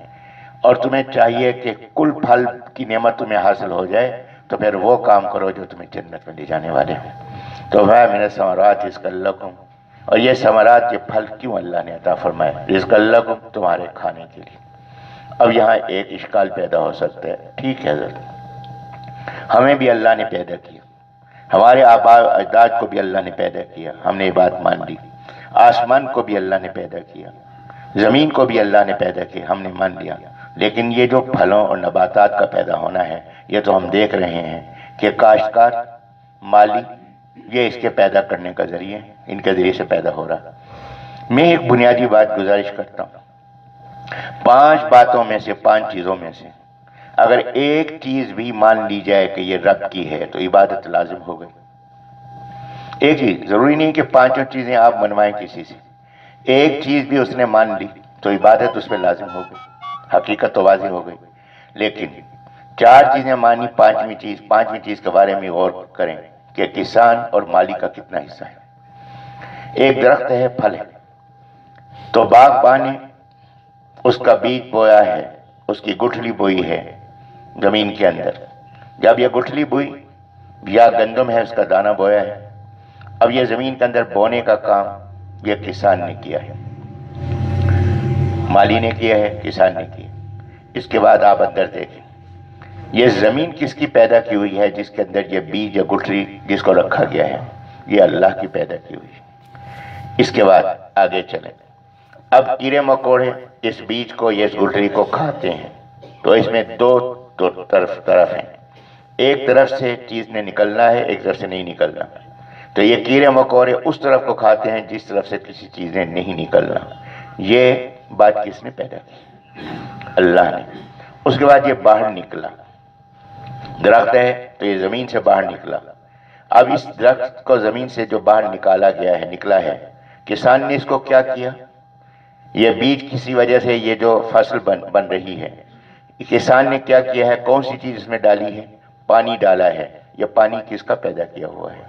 اور تمہیں چاہیے کہ کل پھل کی نعمت تمہیں حاصل ہو جائے، تو پھر وہ کام کرو جو تمہیں جنت میں لے جانے والے ہیں۔ تو میں من الثمرات رزق لکم، اور یہ ثمرات، یہ پھل کیوں اللہ نے عطا فرمائے؟ رزق لکم، تمہارے کھانے کے لیے۔ اب یہاں ایک اشکال پیدا ہو سکتا ہے، ٹھیک ہے حضرت، ہمیں بھی اللہ نے پیدا کیا، ہمارے آباء اجداد کو بھی اللہ نے پیدا کیا، ہم نے یہ بات مان لی، آسمان کو بھی اللہ نے پیدا کیا، زمین کو بھی اللہ نے پیدا کیا، ہم نے مان لیا، لیکن یہ جو پھلوں اور نباتات کا پیدا ہونا ہے، یہ تو ہم دیکھ رہے ہیں کہ کاشتکار، مالی، یہ اس کے پیدا کرنے کا ذریعہ، ان کے ذریعے سے پیدا ہو رہا۔ میں ایک بنیادی بات گزارش کرتا ہوں، 5 باتوں میں سے، 5 چیزوں میں سے اگر ایک چیز بھی مان لی جائے کہ یہ رب کی ہے تو عبادت لازم ہو گئی۔ ایک چیز، ضروری نہیں کہ 5 چیزیں آپ منوائیں کسی سے، ایک چیز بھی اس نے مان لی تو عبادت اس پہ لازم ہو گئی، حقیقت تو واضح ہو گئی۔ لیکن 4 چیزیں مانی، 5ویں چیز کے بارے میں غور کریں کہ کسان اور مالی کا کتنا حصہ ہے۔ ایک درخت ہے، پھل ہے، تو باغبان نے اس کا بیج بویا ہے، اس کی گٹھلی بوئی ہے زمین کے اندر، جب یہ گٹھلی بوئی یا گندم ہے اس کا دانہ بویا ہے، اب یہ زمین کے اندر بونے کا کام یہ کسان نے کیا ہے، مالی نے کیا ہے، کسان نے کیا۔ اس کے بعد آپ اندر دیکھیں، یہ زمین کس کی پیدا کی ہوئی ہے جس کے اندر یہ بیج یا گٹھلی جس کو رکھا گیا ہے، یہ اللہ کی پیدا کی ہوئی ہے۔ اس کے بعد آگے چلیں، اب کیڑے مکوڑے اس بیج کو، یہ اس گٹھلی کو کھاتے ہیں، تو اس میں 2 طرف ہیں، ایک طرف سے چیز نے نکلنا ہے، ایک طرف سے نہیں نکلنا، تو یہ کیڑے مکوڑے اس طرف کو کھاتے ہیں جس طرف سے کسی چیز نے نہیں نکلنا۔ یہ بات کس نے پیدا کی؟ اللہ نے۔ اس کے بعد یہ باہر نکلا، درخت ہے تو یہ زمین سے باہر نکلا، اب اس درخت کو زمین سے جو باہر نکالا گیا ہے، نکلا ہے، کسان نے اس کو کیا کیا؟ یہ بیج کسی وجہ سے یہ جو فصل بن رہی ہے، کسان نے کیا کیا ہے؟ کون سی چیز اس میں ڈالی ہے؟ پانی ڈالا ہے۔ یہ پانی کس کا پیدا کیا ہوا ہے؟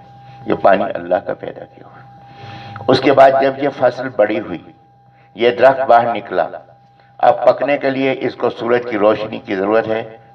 یہ پانی اللہ کا پیدا کیا ہوا ہے۔ اس کے بعد جب یہ فصل بڑی ہوئی، یہ درخت باہر نکلا، اب پکنے کے لیے اس کو سورج کی روشنی کی ضرورت ہے،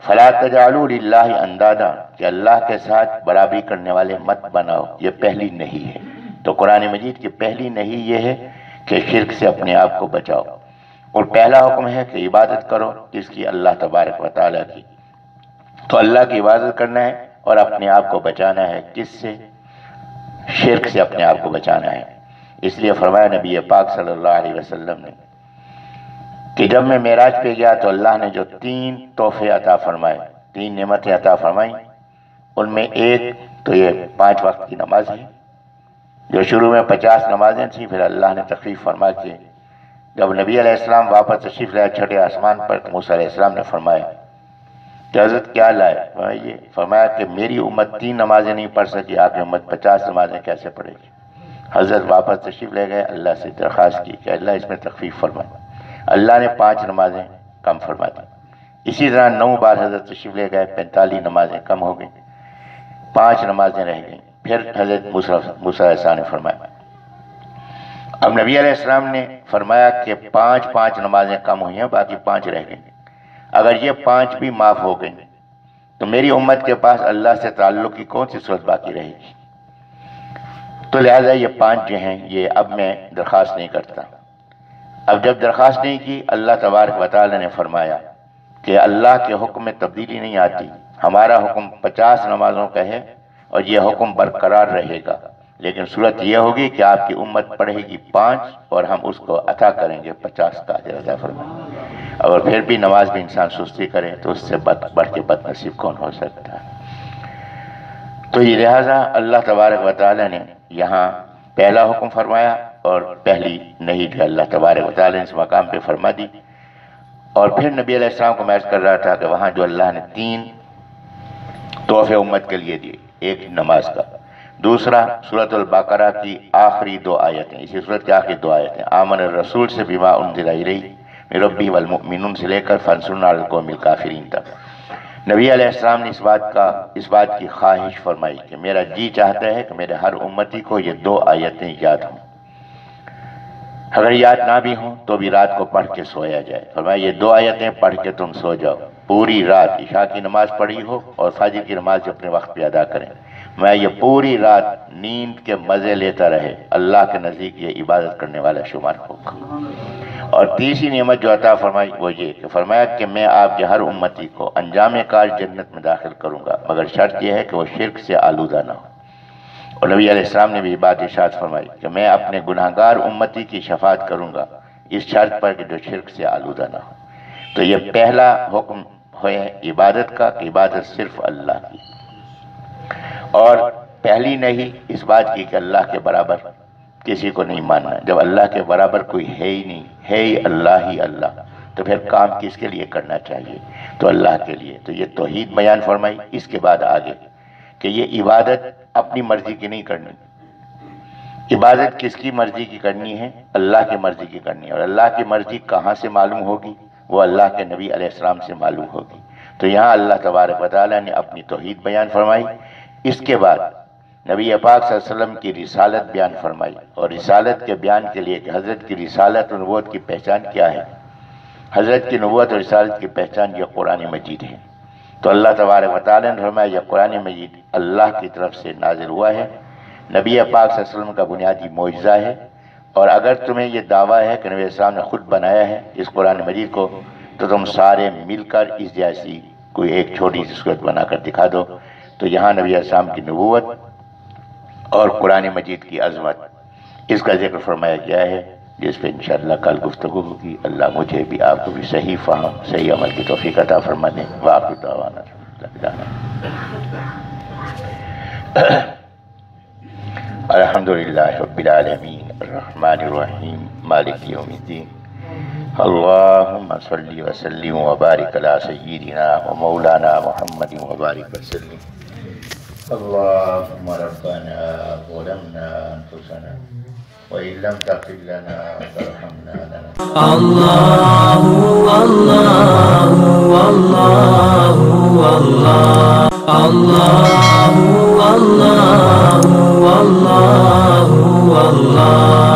فلا تجعلوا للہ اندادا، کہ اللہ کے ساتھ برابری کرنے والے مت بناؤ، یہ پہلی نہیں ہے۔ تو قرآن مجید کی پہلی نہیں یہ ہے کہ شرک سے اپنے آپ کو بچاؤ، اور پہلا حکم ہے کہ عبادت کرو جس کی اللہ تبارک و تعالیٰ کی۔ تو اللہ کی عبادت کرنا ہے اور اپنے آپ کو بچانا ہے، کس سے؟ شرک سے اپنے آپ کو بچانا ہے۔ اس لیے فرمایا نبی پاک صلی اللہ علیہ وسلم نے کہ جب میں معراج پہ گیا تو اللہ نے جو 3 تحفے عطا فرمائے، 3 نعمتیں عطا فرمائیں، ان میں ایک تو یہ 5 وقت کی نماز ہے، جو شروع میں 50 نمازیں تھیں، پھر اللہ نے تخفیف فرما کے جب نبی علیہ السلام واپس تشریف لائے چھٹے آسمان پر، تو موسیٰ علیہ السلام نے فرمایا کہ حضرت کیا لائے؟ فرمایا کہ میری امت 3 نمازیں نہیں پڑھ سکی، آپ کی امت 50 نمازیں کیسے پڑھے گی؟ حضرت واپس تشریف لے گئے، اللہ سے درخواست کی کہ اللہ اس میں تخفیف فرمائے۔ اللہ نے 5 نمازیں کم فرما دی۔ اسی طرح 9 بار حضرت تشریف لے گئے، 45 نمازیں کم ہو گئیں، 5 نمازیں رہ گئیں۔ پھر حضرت موسیٰ علیہ السلام نے فرمایا، اب نبی علیہ السلام نے فرمایا کہ 5 نمازیں کم ہوئی ہیں، باقی 5 رہ گئیں، اگر یہ 5 بھی معاف ہو گئیں تو میری امت کے پاس اللہ سے تعلق کی کون سی صورت باقی رہے گی؟ تو لہٰذا یہ 5 جو ہیں یہ اب میں درخواست نہیں کرتا۔ اب جب درخواست نہیں کی، اللہ تبارک و تعالی نے فرمایا کہ اللہ کے حکم میں تبدیلی نہیں آتی، ہمارا حکم 50 نمازوں کا ہے اور یہ حکم برقرار رہے گا، لیکن صورت یہ ہوگی کہ آپ کی امت پڑھے گی 5 اور ہم اس کو عطا کریں گے 50 کا اجر عطا فرمائیں۔ اگر پھر بھی نماز میں انسان سستی کرے تو اس سے بڑھ کے بد نصیب کون ہو سکتا ہے؟ تو یہ لہٰذا اللہ تبارک و تعالی نے یہاں پہلا حکم فرمایا اور پہلی نہیں جو اللہ تبارک و تعالی نے اس مقام پہ فرما دی۔ اور پھر نبی علیہ السلام کو میں عرض کر رہا تھا کہ وہاں جو اللہ نے 3 تحفے امت کے لیے دیے، ایک نماز کا، دوسرا سورۃ البقرہ کی آخری 2 آیتیں، اسی سورت کی آخری 2 آیتیں، آمن الرسول سے بما انزل الیہ من ربہ والمؤمنون سے لے کر فانصرنا علی القوم الکافرین تک۔ نبی علیہ السلام نے اس بات کی خواہش فرمائی کہ میرا جی چاہتا ہے کہ میرے ہر امتی کو یہ 2 آیتیں یاد ہوں، اگر یاد نہ بھی ہوں تو بھی رات کو پڑھ کے سویا جائے۔ فرمایا یہ 2 آیتیں پڑھ کے تم سو جاؤ، پوری رات عشاء کی نماز پڑھی ہو اور فجر کی نماز جو اپنے وقت پہ ادا کریں، میں یہ پوری رات نیند کے مزے لیتا رہے، اللہ کے نزدیک یہ عبادت کرنے والا شمار ہوگا۔ اور تیسری نعمت جو عطا فرمائی وہ یہ کہ فرمایا کہ میں آپ کے ہر امتی کو انجام کار جنت میں داخل کروں گا، مگر شرط یہ ہے کہ وہ شرک سے آلودہ نہ ہو۔ اور نبی علیہ السلام نے بھی بات ارشاد فرمائی کہ میں اپنے گناہگار امتی کی شفاعت کروں گا، اس شرط پر کہ جو شرک سے آلودہ نہ ہو۔ تو یہ پہلا حکم ہے عبادت کا کہ عبادت صرف اللہ کی، اور پہلی نہیں اس بات کی کہ اللہ کے برابر کسی کو نہیں ماننا۔ جب اللہ کے برابر کوئی ہے ہی نہیں، ہے ہی اللہ، تو پھر کام کس کے لیے کرنا چاہیے؟ تو اللہ کے لیے۔ تو یہ توحید بیان فرمائی۔ اس کے بعد آگے کہ یہ عبادت اپنی مرضی کی نہیں کرنی، عبادت کس کی مرضی کی کرنی ہے؟ اللہ کی مرضی کی کرنی ہے۔ اور اللہ کی مرضی کہاں سے معلوم ہوگی؟ وہ اللہ کے نبی علیہ السلام سے معلوم ہوگی۔ تو یہاں اللہ تبارک و تعالیٰ نے اپنی توحید بیان فرمائی، اس کے بعد نبی پاک صلی اللہ علیہ وسلم کی رسالت بیان فرمائی، اور رسالت کے بیان کے لیے کہ حضرت کی رسالت اور نبوت کی پہچان کیا ہے۔ حضرت کی نبوت اور رسالت کی پہچان یہ قرآن مجید ہے۔ تو اللہ تبارک و تعالیٰ نے فرمایا یہ قرآن مجید اللہ کی طرف سے نازل ہوا ہے، نبی پاک صلی اللہ علیہ وسلم کا بنیادی معجزہ ہے، اور اگر تمہیں یہ دعویٰ ہے کہ نبی علیہ السلام نے خود بنایا ہے اس قرآن مجید کو، تو تم سارے مل کر اس جیسی کوئی ایک چھوٹی سی صورت بنا کر دکھا دو۔ تو یہاں نبی علیہ السلام کی نبوت اور قرآن مجید کی عظمت اس کا ذکر فرمایا گیا ہے، جس پہ انشاءاللہ کل گفتگو ہوگی۔ اللہ مجھے بھی آپ کو بھی صحیح فہم، صحیح عمل کی توفیق عطا فرما دیں۔ وآخر دعوانا الحمدللہ رب العالمین الرحمن الرحیم مالک یوم الدین اللہم صلی وسلم وبارک علی سیدنا ومولانا محمد وبارک وسلم۔ اللهم ربنا ظلمنا أنفسنا وإن لم تغفر لنا وترحمنا لنكونن الله الله الله الله الله الله الله الله